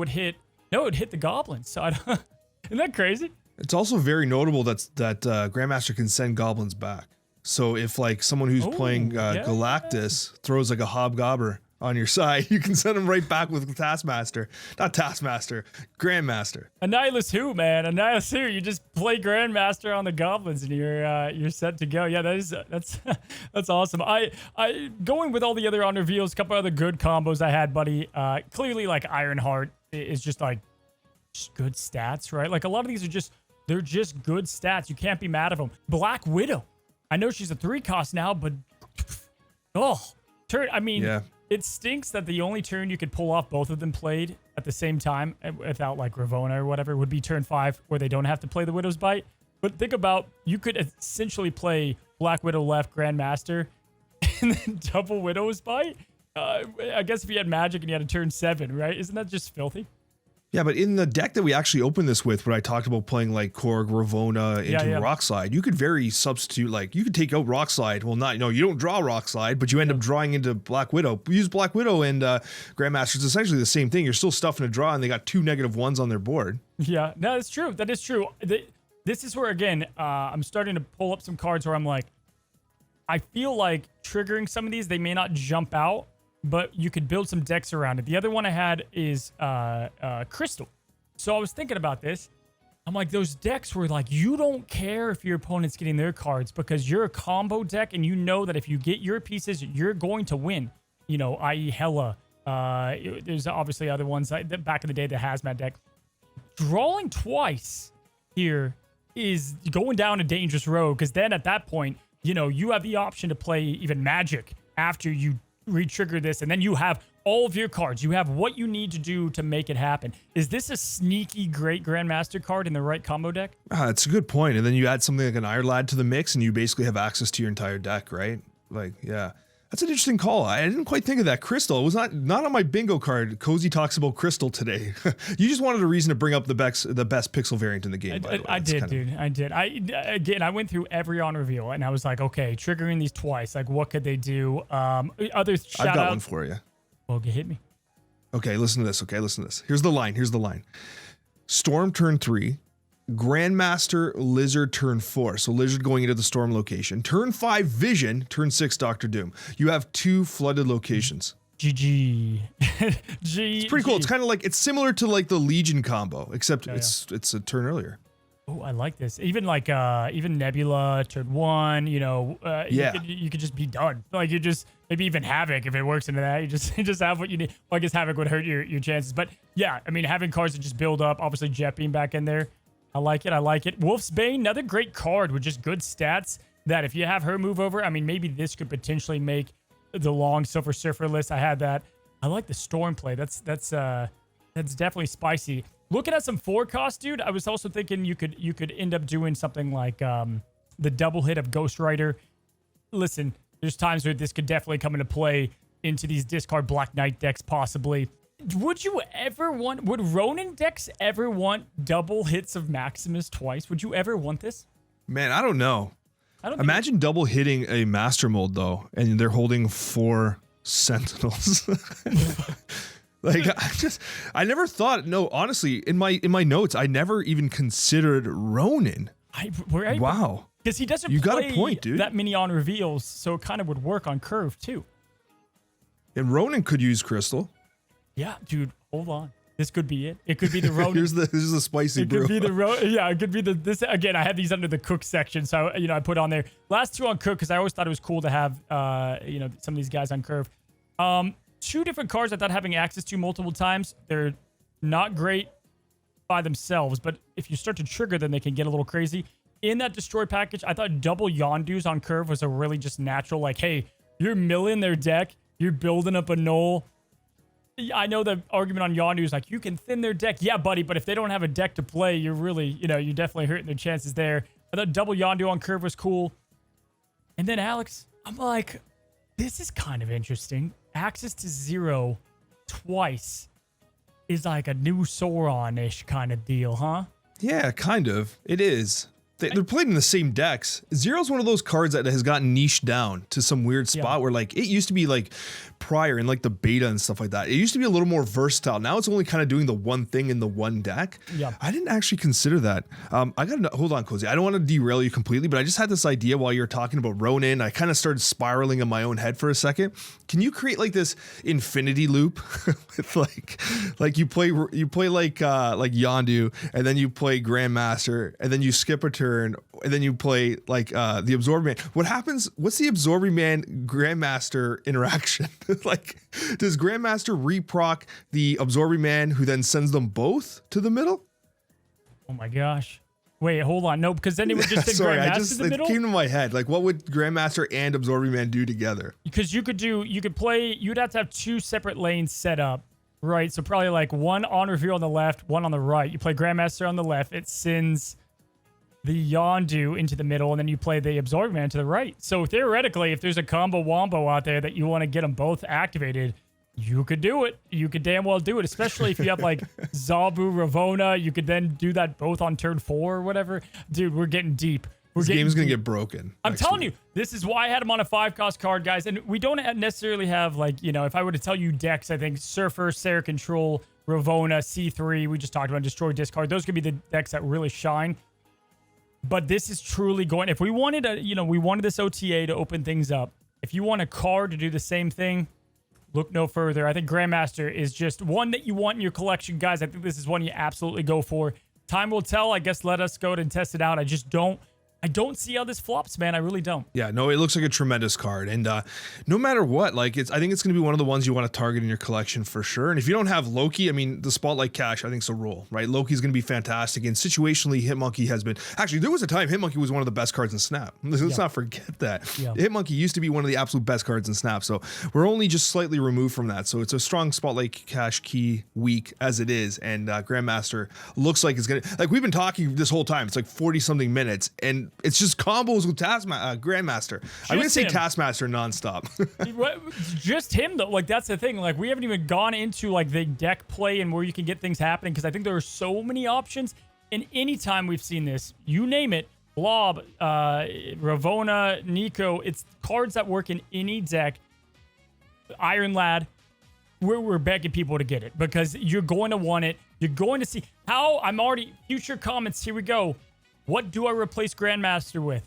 would hit the goblins. So isn't that crazy? It's also very notable that Grandmaster can send goblins back. So if like someone who's playing Galactus throws like a hobgobber on your side, you can send them right back with Taskmaster. Not Taskmaster, Grandmaster. Annihilus who, man? Annihilus who? You just play Grandmaster on the goblins and you're set to go. Yeah, that's awesome. I going with all the other on reveals, a couple other good combos I had, buddy. Clearly like Ironheart is just like good stats, right? Like a lot of these are they're just good stats. You can't be mad at them. Black Widow. I know she's a 3 cost now, but it stinks that the only turn you could pull off both of them played at the same time without like Ravonna or whatever would be turn 5 where they don't have to play the Widow's Bite. But think about, you could essentially play Black Widow left Grandmaster and then double Widow's Bite. I guess if you had Magic and you had a turn 7, right? Isn't that just filthy? Yeah, but in the deck that we actually opened this with, when I talked about playing like Korg, Ravonna into Rockslide, you could very substitute, like you could take out Rockslide. Well, you don't draw Rockslide, but you end up drawing into Black Widow. Use Black Widow and Grandmaster. It's essentially the same thing. You're still stuffing a draw and they got 2 -1s on their board. Yeah, no, that's true. That is true. This is where, again, I'm starting to pull up some cards where I'm like, I feel like triggering some of these, they may not jump out, but you could build some decks around it. The other one I had is Crystal. So I was thinking about this. I'm like, those decks where like you don't care if your opponent's getting their cards because you're a combo deck and you know that if you get your pieces, you're going to win. You know, i.e. Hela. There's obviously other ones back in the day, the Hazmat deck. Drawing twice here is going down a dangerous road because then at that point, you know, you have the option to play even Magic after you re-trigger this, and then you have all of your cards. You have what you need to do to make it happen. Is this a sneaky great Grandmaster card in the right combo deck? That's a good point. And then you add something like an Iron Lad to the mix and you basically have access to your entire deck, right? Like, yeah. That's an interesting call. I didn't quite think of that. Crystal. It was not on my bingo card. Cozy talks about Crystal today. You just wanted a reason to bring up the best pixel variant in the game, by the way. I did, dude. I did. I went through every on reveal and I was like, okay, triggering these twice. Like, what could they do? Other shout I've got outs. one for you. Well, hit me. Okay, listen to this. Here's the line. Storm turn 3. Grandmaster Lizard turn 4. So Lizard going into the Storm location. Turn 5 Vision. Turn 6 Doctor Doom. You have 2 flooded locations. GG. It's pretty cool. It's kind of like, it's similar to like the Legion combo, except it's a turn earlier. Oh, I like this. Even like even Nebula turn 1, you know, you could just be done. Like you just maybe even Havoc if it works into that. You just have what you need. Well, I guess Havoc would hurt your chances, but yeah, I mean having cards that just build up. Obviously Jet Beam back in there. I like it. Wolf's Bane, another great card with just good stats that if you have her move over, I mean, maybe this could potentially make the long Silver Surfer list. I had that. I like the Storm play. That's definitely spicy. Looking at some 4 cost, dude, I was also thinking you could end up doing something like the double hit of Ghost Rider. Listen, there's times where this could definitely come into play into these discard Black Knight decks possibly. Would Ronin decks ever want double hits of Maximus twice? Would you ever want this? Man, I don't know. Imagine double hitting a Master Mold though, and they're holding 4 Sentinels. Like I never thought. No, honestly, in my notes, I never even considered Ronin. Wow, because he doesn't. You play got a point, dude. That many on reveals, so it kind of would work on Curve too. And Ronin could use Crystal. Yeah, dude, hold on. This could be it. It could be the Ronin. This is the spicy brew. It could be it could be this again. I had these under the Cook section, so I put on there last 2 on Cook because I always thought it was cool to have some of these guys on Curve. 2 different cards I thought having access to multiple times. They're not great by themselves, but if you start to trigger them, they can get a little crazy. In that Destroy package, I thought double Yondu's on Curve was a really just natural, like, hey, you're milling their deck, you're building up a null. I know the argument on Yondu is like, you can thin their deck. Yeah, buddy, but if they don't have a deck to play, you're really, you're definitely hurting their chances there. I thought double Yondu on Curve was cool. And then Alex, I'm like, this is kind of interesting. Access to 0 twice is like a new Sauron-ish kind of deal, huh? Yeah, kind of. It is. they're played in the same decks. Zero's one of those cards that has gotten niched down to some weird spot where like it used to be like prior in like the beta and stuff like that. It used to be a little more versatile. Now it's only kind of doing the one thing in the one deck. Yeah. I didn't actually consider that. Hold on, Cozy. I don't want to derail you completely, but I just had this idea while you were talking about Ronin. I kind of started spiraling in my own head for a second. Can you create like this infinity loop with like you play like Yondu, and then you play Grandmaster, and then you skip a turn, and then you play like the Absorbing Man. What happens? What's the Absorbing Man Grandmaster interaction? Like, does Grandmaster reproc the Absorbing Man, who then sends them both to the middle? Oh my gosh. Wait, hold on. No, because then it would just send Grandmaster to the middle. It came to my head. Like, what would Grandmaster and Absorbing Man do together? Because you'd have to have two separate lanes set up, right? So probably like one on reveal on the left, one on the right. You play Grandmaster on the left. It sends the Yondu into the middle, and then you play the Absorbing Man to the right. So theoretically, if there's a combo wombo out there that you want to get them both activated, you could do it. You could damn well do it, especially if you have like Zabu, Ravona. You could then do that both on turn 4 or whatever. Dude, we're getting deep. This game's going to get broken. I'm telling you, this is why I had him on a 5-cost card, guys. And we don't necessarily have like, you know, if I were to tell you decks, I think Surfer, Sarah Control, Ravona, C3, we just talked about Destroy, Discard. Those could be the decks that really shine. But this is truly going, if we wanted we wanted this OTA to open things up. If you want a card to do the same thing, look no further. I think Grandmaster is just one that you want in your collection, guys. I think this is one you absolutely go for. Time will tell. I guess let us go and test it out. I don't see how this flops, man. I really don't. Yeah, no, it looks like a tremendous card. And no matter what, like I think it's going to be one of the ones you want to target in your collection for sure. And if you don't have Loki, I mean, the Spotlight Cash, I think, is a roll, right? Loki's going to be fantastic. And situationally, Hitmonkey has been... Actually, there was a time Hitmonkey was one of the best cards in Snap. Let's not forget that. Yeah. Hitmonkey used to be one of the absolute best cards in Snap. So we're only just slightly removed from that. So it's a strong Spotlight Cash key week as it is. And Grandmaster looks like it's going to... Like, we've been talking this whole time. It's like 40-something minutes. And it's just combos with Grandmaster. I'm gonna say Taskmaster nonstop. Just him though. Like that's the thing. Like we haven't even gone into like the deck play and where you can get things happening because I think there are so many options. And anytime we've seen this, you name it, Blob, Ravona, Nico, it's cards that work in any deck. Iron Lad, we're begging people to get it because you're going to want it. You're going to see how I'm already future comments. Here we go. What do I replace Grandmaster with?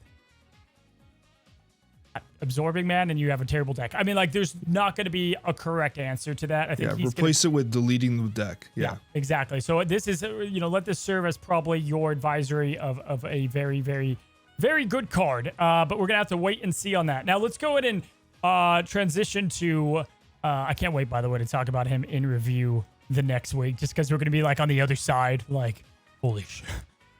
Absorbing Man, and you have a terrible deck. I mean, like, there's not going to be a correct answer to that. I think replace it with deleting the deck. Yeah, exactly. So this is, let this serve as probably your advisory of a very, very, very good card. But we're going to have to wait and see on that. Now, let's go ahead and transition to, I can't wait, by the way, to talk about him in review the next week, just because we're going to be, like, on the other side. Like, holy shit,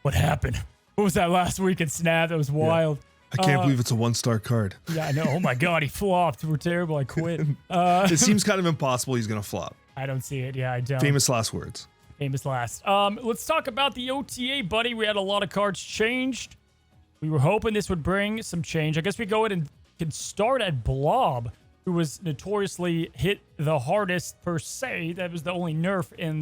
what happened? What was that last week in Snap? That was wild. I can't believe it's a 1-star card. Yeah, I know. Oh my God, he flopped. We're terrible. I quit. It seems kind of impossible he's going to flop. I don't see it. Yeah, I don't. Famous last words. Famous last. Let's talk about the OTA, buddy. We had a lot of cards changed. We were hoping this would bring some change. I guess we go ahead and can start at Blob, who was notoriously hit the hardest per se. That was the only nerf in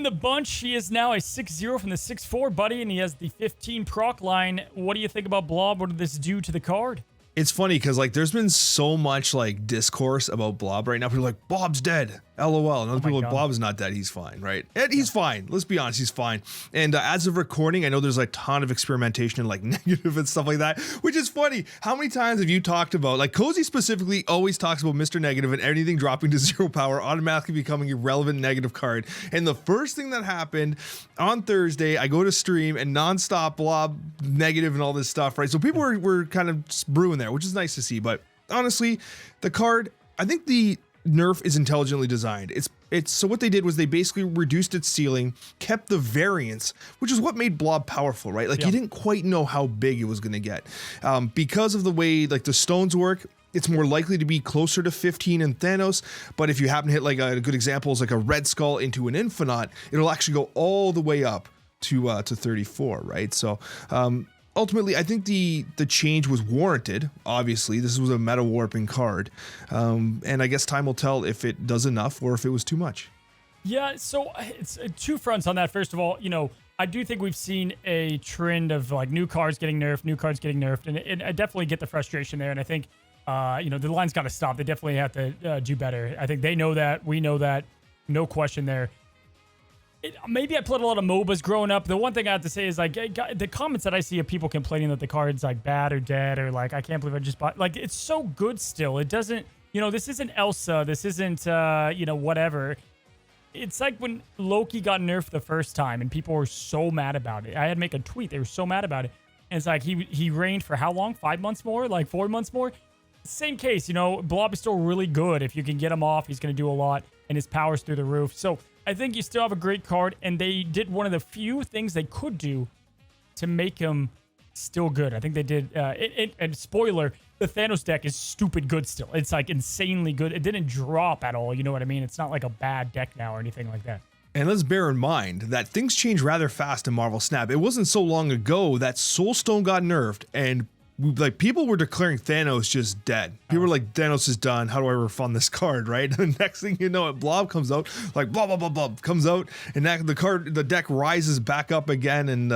the bunch. He is now a 6-0 from the 6-4, buddy, and he has the 15 proc line. What do you think about Blob? What did this do to the card? It's funny because like there's been so much like discourse about Blob right now. People are like, Blob's dead. LOL. And other people are like, Blob's not dead. He's fine, right? And he's fine. Let's be honest, he's fine. And as of recording, I know there's a ton of experimentation and like negative and stuff like that, which is funny. How many times have you talked about, like Cozy specifically always talks about Mr. Negative and anything dropping to 0 power automatically becoming a relevant negative card. And the first thing that happened on Thursday, I go to stream and nonstop Blob negative and all this stuff, right? So people were kind of brewing there, which is nice to see. But honestly, the card, I think the nerf is intelligently designed. It's so what they did was they basically reduced its ceiling, kept the variance, which is what made Blob powerful, right? Like you didn't quite know how big it was going to get. Because of the way like the stones work, it's more likely to be closer to 15 in Thanos, but if you happen to hit like a good example is like a Red Skull into an Infinite, it'll actually go all the way up to 34, right? So ultimately, I think the change was warranted. Obviously, this was a meta warping card, and I guess time will tell if it does enough or if it was too much. Yeah, so it's two fronts on that. First of all, I do think we've seen a trend of like new cards getting nerfed, and I definitely get the frustration there. And I think, the line's got to stop. They definitely have to do better. I think they know that. We know that. No question there. Maybe I played a lot of MOBAs growing up. The one thing I have to say is like the comments that I see of people complaining that the card's like bad or dead or like I can't believe I just bought. Like it's so good still. It doesn't. This isn't Elsa. This isn't whatever. It's like when Loki got nerfed the first time and people were so mad about it. I had to make a tweet. They were so mad about it. And it's like he reigned for how long? 5 months more? Like 4 months more? Same case, Blob is still really good. If you can get him off, he's going to do a lot and his power's through the roof. So I think you still have a great card, and they did one of the few things they could do to make him still good. I think they did. And spoiler, the Thanos deck is stupid good still. It's like insanely good. It didn't drop at all. You know what I mean? It's not like a bad deck now or anything like that. And let's bear in mind that things change rather fast in Marvel Snap. It wasn't so long ago that Soulstone got nerfed, and people were declaring Thanos just dead. People were like, Thanos is done. How do I refund this card, right? And the next thing you know, Blob comes out, like blah, blah, blah, blah, comes out, and the deck rises back up again. And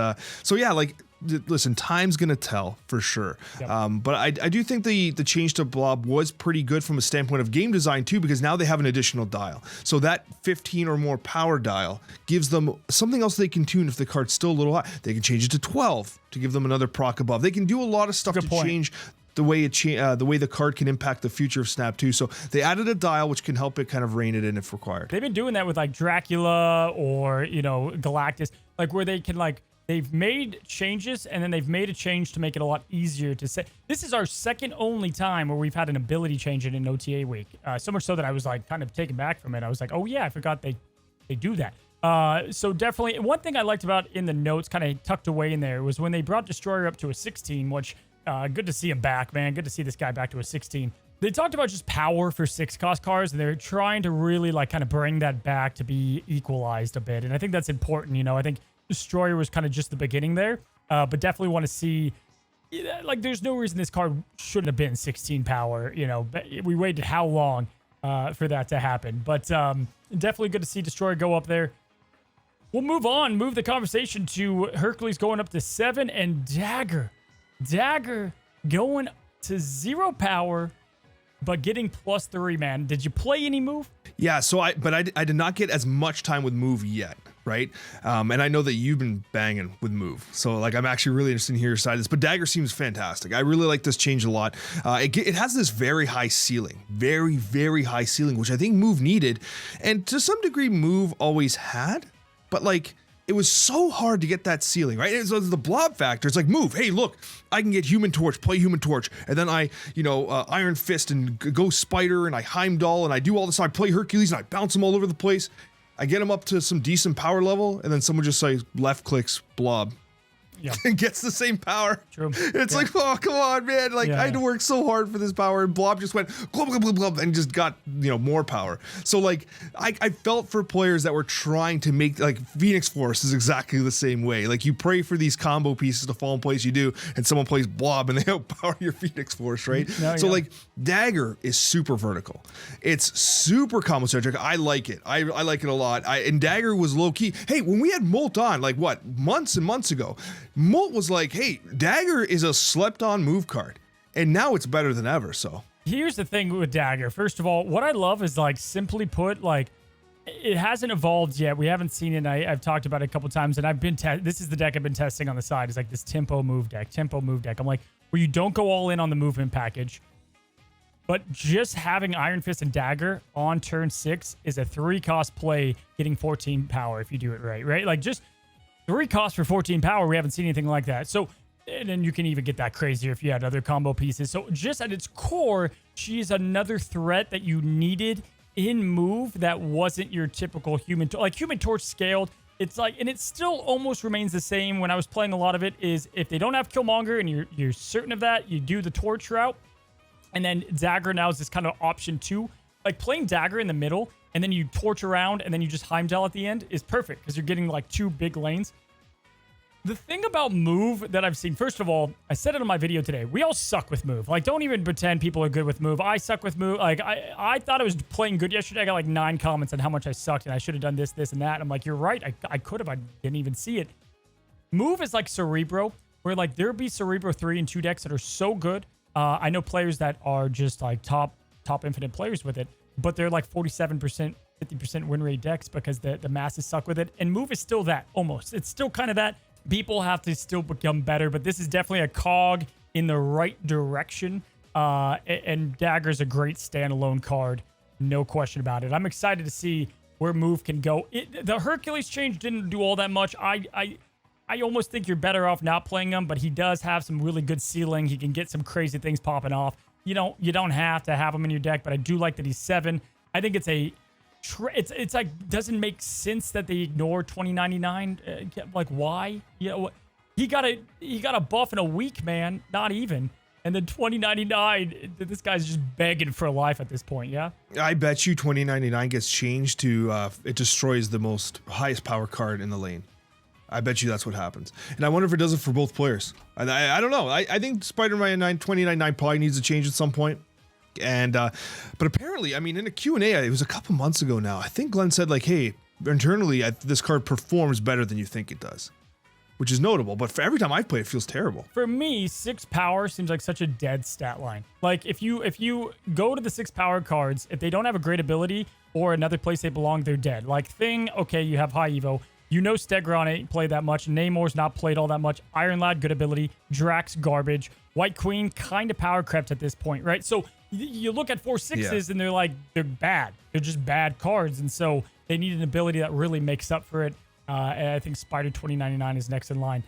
listen, time's gonna tell for sure. Yep. But I do think the change to Blob was pretty good from a standpoint of game design too, because now they have an additional dial. So that 15 or more power dial gives them something else they can tune if the card's still a little high. They can change it to 12 to give them another proc above. They can do a lot of stuff to change the way the card can impact the future of Snap too. So they added a dial which can help it kind of rein it in if required. They've been doing that with like Dracula or Galactus, like where they can they've made changes, and then they've made a change to make it a lot easier to say. This is our second only time where we've had an ability change in an OTA week. So much so that I was like kind of taken back from it. I was like, oh yeah, I forgot they do that. So definitely, one thing I liked about in the notes, kind of tucked away in there, was when they brought Destroyer up to a 16, which good to see him back, man. Good to see this guy back to a 16. They talked about just power for 6-cost cards, and they're trying to really kind of bring that back to be equalized a bit. And I think that's important. I think Destroyer was kind of just the beginning there, but definitely want to see, there's no reason this card shouldn't have been 16 power. We waited how long for that to happen, but definitely good to see Destroyer go up there. We'll move the conversation to Hercules going up to 7 and Dagger going to 0 power, but getting +3, man. Did you play any move? Yeah, so I did not get as much time with move yet, right? And I know that you've been banging with move, so I'm actually really interested to hear your side of this. But Dagger seems fantastic. I really like this change a lot. It has this very high ceiling, very, very high ceiling, which I think move needed, and to some degree move always had, but it was so hard to get that ceiling, right? It's the blob factor. It's like, move, hey, look, I can get Human Torch, play Human Torch, and then I, Iron Fist and go Spider, and I Heimdall, and I do all this. I play Hercules, and I bounce them all over the place. I get them up to some decent power level, and then someone just left clicks Blob. Yeah. And gets the same power. True. It's like, oh, come on, man. I had to work so hard for this power, and Blob just went glub, glub, glub, glub, and just got, more power. So I felt for players that were trying to make, Phoenix Force is exactly the same way. You pray for these combo pieces to fall in place, you do, and someone plays Blob and they outpower your Phoenix Force, right? No, so Dagger is super vertical. It's super combo centric. I like it. I like it a lot. And Dagger was low key. Hey, when we had Molt on, months and months ago, Molt was like, hey, Dagger is a slept-on move card, and now it's better than ever, so. Here's the thing with Dagger. First of all, what I love is, simply put, it hasn't evolved yet. We haven't seen it. I've talked about it a couple times, and this is the deck I've been testing on the side. It's this tempo move deck. I'm like, where you don't go all in on the movement package, but just having Iron Fist and Dagger on turn 6 is a 3-cost play, getting 14 power if you do it right? Just 3 costs for 14 power. We haven't seen anything like that. So, and then you can even get that crazier if you had other combo pieces. So just at its core, she is another threat that you needed in move that wasn't your typical Human Torch. Human Torch scaled. It's and it still almost remains the same. When I was playing a lot of it, is if they don't have Killmonger and you're certain of that, you do the Torch route. And then Dagger now is this kind of option 2. Playing Dagger in the middle, and then you torch around, and then you just Heimdall at the end is perfect, because you're getting 2 big lanes. The thing about move that I've seen, first of all, I said it in my video today, we all suck with move. Don't even pretend people are good with move. I suck with move. I thought I was playing good yesterday. I got 9 comments on how much I sucked, and I should have done this, and that. I'm like, you're right. I could have. I didn't even see it. Move is like Cerebro, where like there'll be Cerebro 3 and 2 decks that are so good. I know players that are just like top infinite players with it, but they're like 47%, 50% win rate decks because the masses suck with it. And Move is still that, almost. It's still kind of that. People have to still become better, but this is definitely a cog in the right direction. And Dagger's a great standalone card. No question about it. I'm excited to see where Move can go. The Hercules change didn't do all that much. I almost think you're better off not playing him, but he does have some really good ceiling. He can get some crazy things popping off. You don't have to have him in your deck, but I do like that he's 7. I think it's it's like doesn't make sense that they ignore 2099. Like why? He got a buff in a week, man. Not even. And then 2099, this guy's just begging for life at this point, yeah? I bet you 2099 gets changed to it destroys the highest power card in the lane. I bet you that's what happens. And I wonder if it does it for both players. I don't know. I think Spider-Man 2099 probably needs to change at some point. And but apparently, I mean, in a Q&A, it was a couple months ago now, I think Glenn said like, hey, internally, this card performs better than you think it does. Which is notable, but for every time I've played, it feels terrible. For me, 6 power seems like such a dead stat line. Like if you go to the 6 power cards, if they don't have a great ability or another place they belong, they're dead. Like Thing, okay, you have high evo. You know Stegron ain't played that much. Namor's not played all that much. Iron Lad, good ability. Drax, garbage. White Queen, kind of power crept at this point, right? So you look at 4 6s and they're bad. They're just bad cards, and so they need an ability that really makes up for it. And I think Spider 2099 is next in line.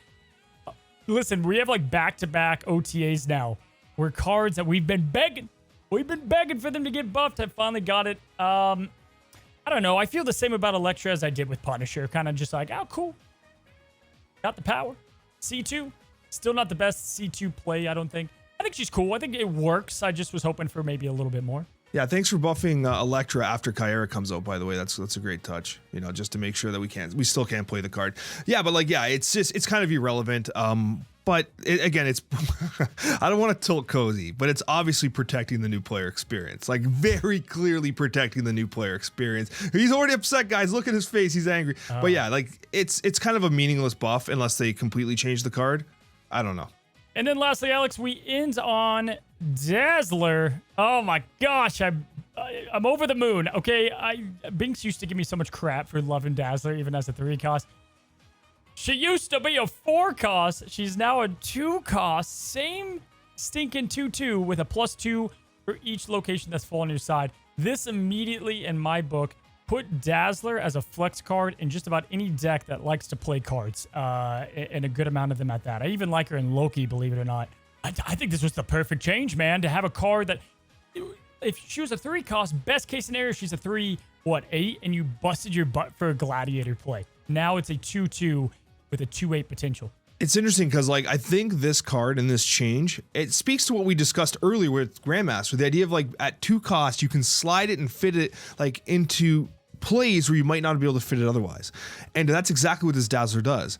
Listen, we have like back-to-back OTAs now, where cards that we've been begging for them to get buffed have finally got it. I don't know. I feel the same about Elektra as I did with Punisher. Kind of just like, oh, cool. Got the power. C2. Still not the best C2 play, I don't think. I think she's cool. I think it works. I just was hoping for maybe a little bit more. Yeah, thanks for buffing Elektra after Kyra comes out, by the way. That's a great touch, just to make sure that we still can't play the card. Yeah, but it's kind of irrelevant. But again, it's I don't want to tilt Cozy, but it's obviously protecting the new player experience. Like very clearly protecting the new player experience. He's already upset, guys. Look at his face. He's angry. But yeah, like it's kind of a meaningless buff unless they completely change the card. I don't know. And then lastly, Alex, we end on Dazzler. Oh my gosh, I'm over the moon. Okay, Binks used to give me so much crap for loving Dazzler, even as a 3 cost. She used to be a 4 cost. She's now a 2 cost. Same stinking 2/2 with a +2 for each location that's full on your side. This immediately, in my book, put Dazzler as a flex card in just about any deck that likes to play cards, and a good amount of them at that. I even like her in Loki, believe it or not. I think this was the perfect change, man, to have a card that, if she was a 3 cost, best case scenario, she's a 3, 8, and you busted your butt for a Gladiator play. Now it's a 2/2 with a 2/8 potential. It's interesting because, like, I think this card and this change, it speaks to what we discussed earlier with Grandmaster. The idea of, like, at 2 cost, you can slide it and fit it, like, into plays where you might not be able to fit it otherwise. And that's exactly what this Dazzler does.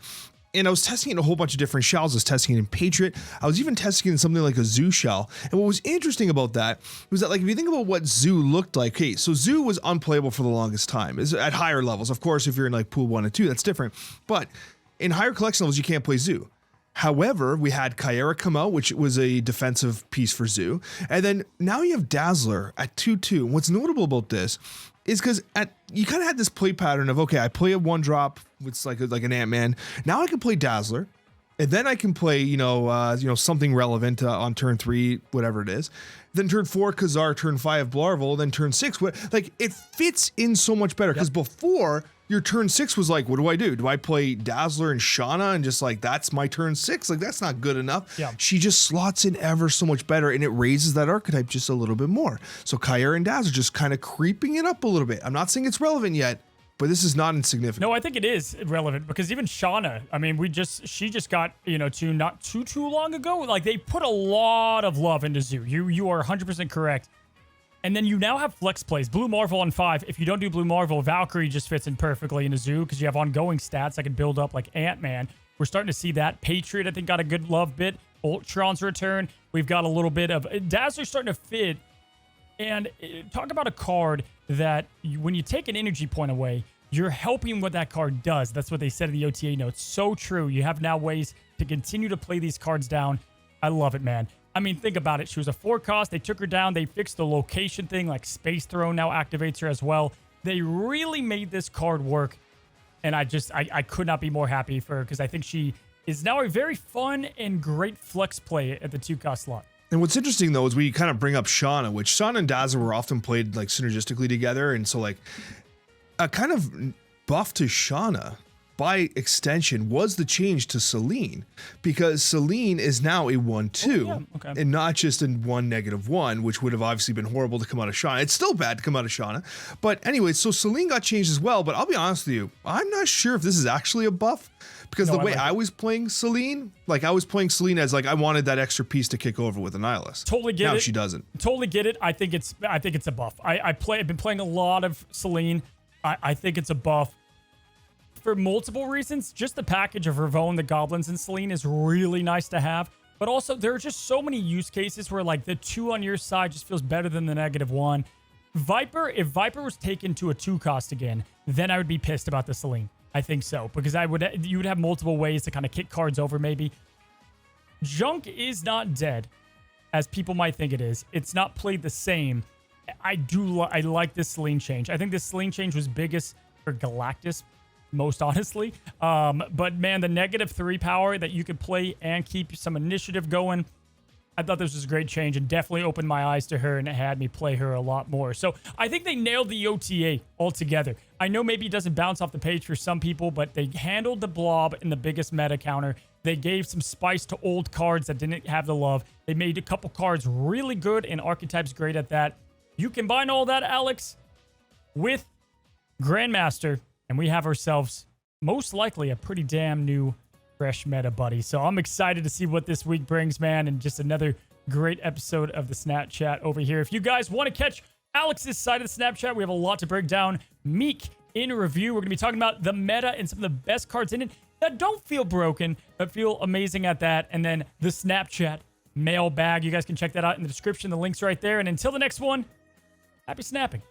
And I was testing it in a whole bunch of different shells. I was testing it in Patriot. I was even testing it in something like a Zoo shell. And what was interesting about that was that, like, if you think about what Zoo looked like, okay, so Zoo was unplayable for the longest time. Is at higher levels. Of course, if you're in, like, pool 1 and 2, that's different. But in higher collection levels, you can't play Zoo. However, we had Kyra come out, which was a defensive piece for Zoo. And then now you have Dazzler at 2/2. And what's notable about this is because you kind of had this play pattern of, okay, I play a 1-drop, it's like an Ant-Man. Now I can play Dazzler, and then I can play, something relevant on turn 3, whatever it is. Then turn 4, Khazar, turn 5, Blarvel, then turn 6. Like, it fits in so much better because before, your turn 6 was like, what do I do? Do I play Dazzler and Shauna and just like, that's my turn 6? Like, that's not good enough. Yeah. She just slots in ever so much better, and it raises that archetype just a little bit more. So Kyra and Dazzler just kind of creeping it up a little bit. I'm not saying it's relevant yet, but this is not insignificant. No, I think it is relevant because even Shauna, I mean, she just got, to not too long ago. Like, they put a lot of love into Zoo. You are 100% correct. And then you now have flex plays. Blue Marvel on 5. If you don't do Blue Marvel, Valkyrie just fits in perfectly into Zoo because you have ongoing stats that can build up like Ant-Man. We're starting to see that. Patriot, I think, got a good love bit. Ultron's return. We've got a little bit of... Dazzler's starting to fit. And talk about a card that when you take an energy point away, you're helping what that card does. That's what they said in the OTA notes. So true. You have now ways to continue to play these cards down. I love it, man. I mean, think about it. She was a 4-cost. They took her down. They fixed the location thing, like Space Throw now activates her as well. They really made this card work. And I could not be more happy for her because I think she is now a very fun and great flex play at the 2-cost slot. And what's interesting, though, is we kind of bring up Shauna, which Shauna and Dazzle were often played like synergistically together. And so like a kind of buff to Shauna by extension was the change to Celine, because Celine is now a 1/2 and not just a 1-1, which would have obviously been horrible to come out of Shauna. It's still bad to come out of Shauna. But anyway, so Celine got changed as well. But I'll be honest with you, I'm not sure if this is actually a buff, because the way I was playing Celine, like I was playing Celine as like I wanted that extra piece to kick over with Annihilus. Totally get it. Now she doesn't. Totally get it. I think it's a buff. I've been playing a lot of Celine. I think it's a buff for multiple reasons. Just the package of Ravone, the Goblins, and Celine is really nice to have. But also, there are just so many use cases where like the 2 on your side just feels better than the -1. Viper, if Viper was taken to a 2-cost again, then I would be pissed about the Celine. I think so, because you would have multiple ways to kind of kick cards over maybe. Junk is not dead, as people might think it is. It's not played the same. I like this Celine change. I think this Celine change was biggest for Galactus, most honestly. But man, the -3 power that you could play and keep some initiative going, I thought this was a great change and definitely opened my eyes to her and it had me play her a lot more. So I think they nailed the OTA altogether. I know maybe it doesn't bounce off the page for some people, but they handled the Blob in the biggest meta counter. They gave some spice to old cards that didn't have the love. They made a couple cards really good and archetypes great at that. You combine all that, Alex, with Grandmaster, and we have ourselves most likely a pretty damn new fresh meta, buddy. So I'm excited to see what this week brings, man, and just another great episode of the Snapchat over here. If you guys want to catch Alex's side of the Snapchat, we have a lot to break down. Meek in review. We're going to be talking about the meta and some of the best cards in it that don't feel broken, but feel amazing at that. And then the Snapchat mailbag. You guys can check that out in the description. The link's right there. And until the next one, happy snapping.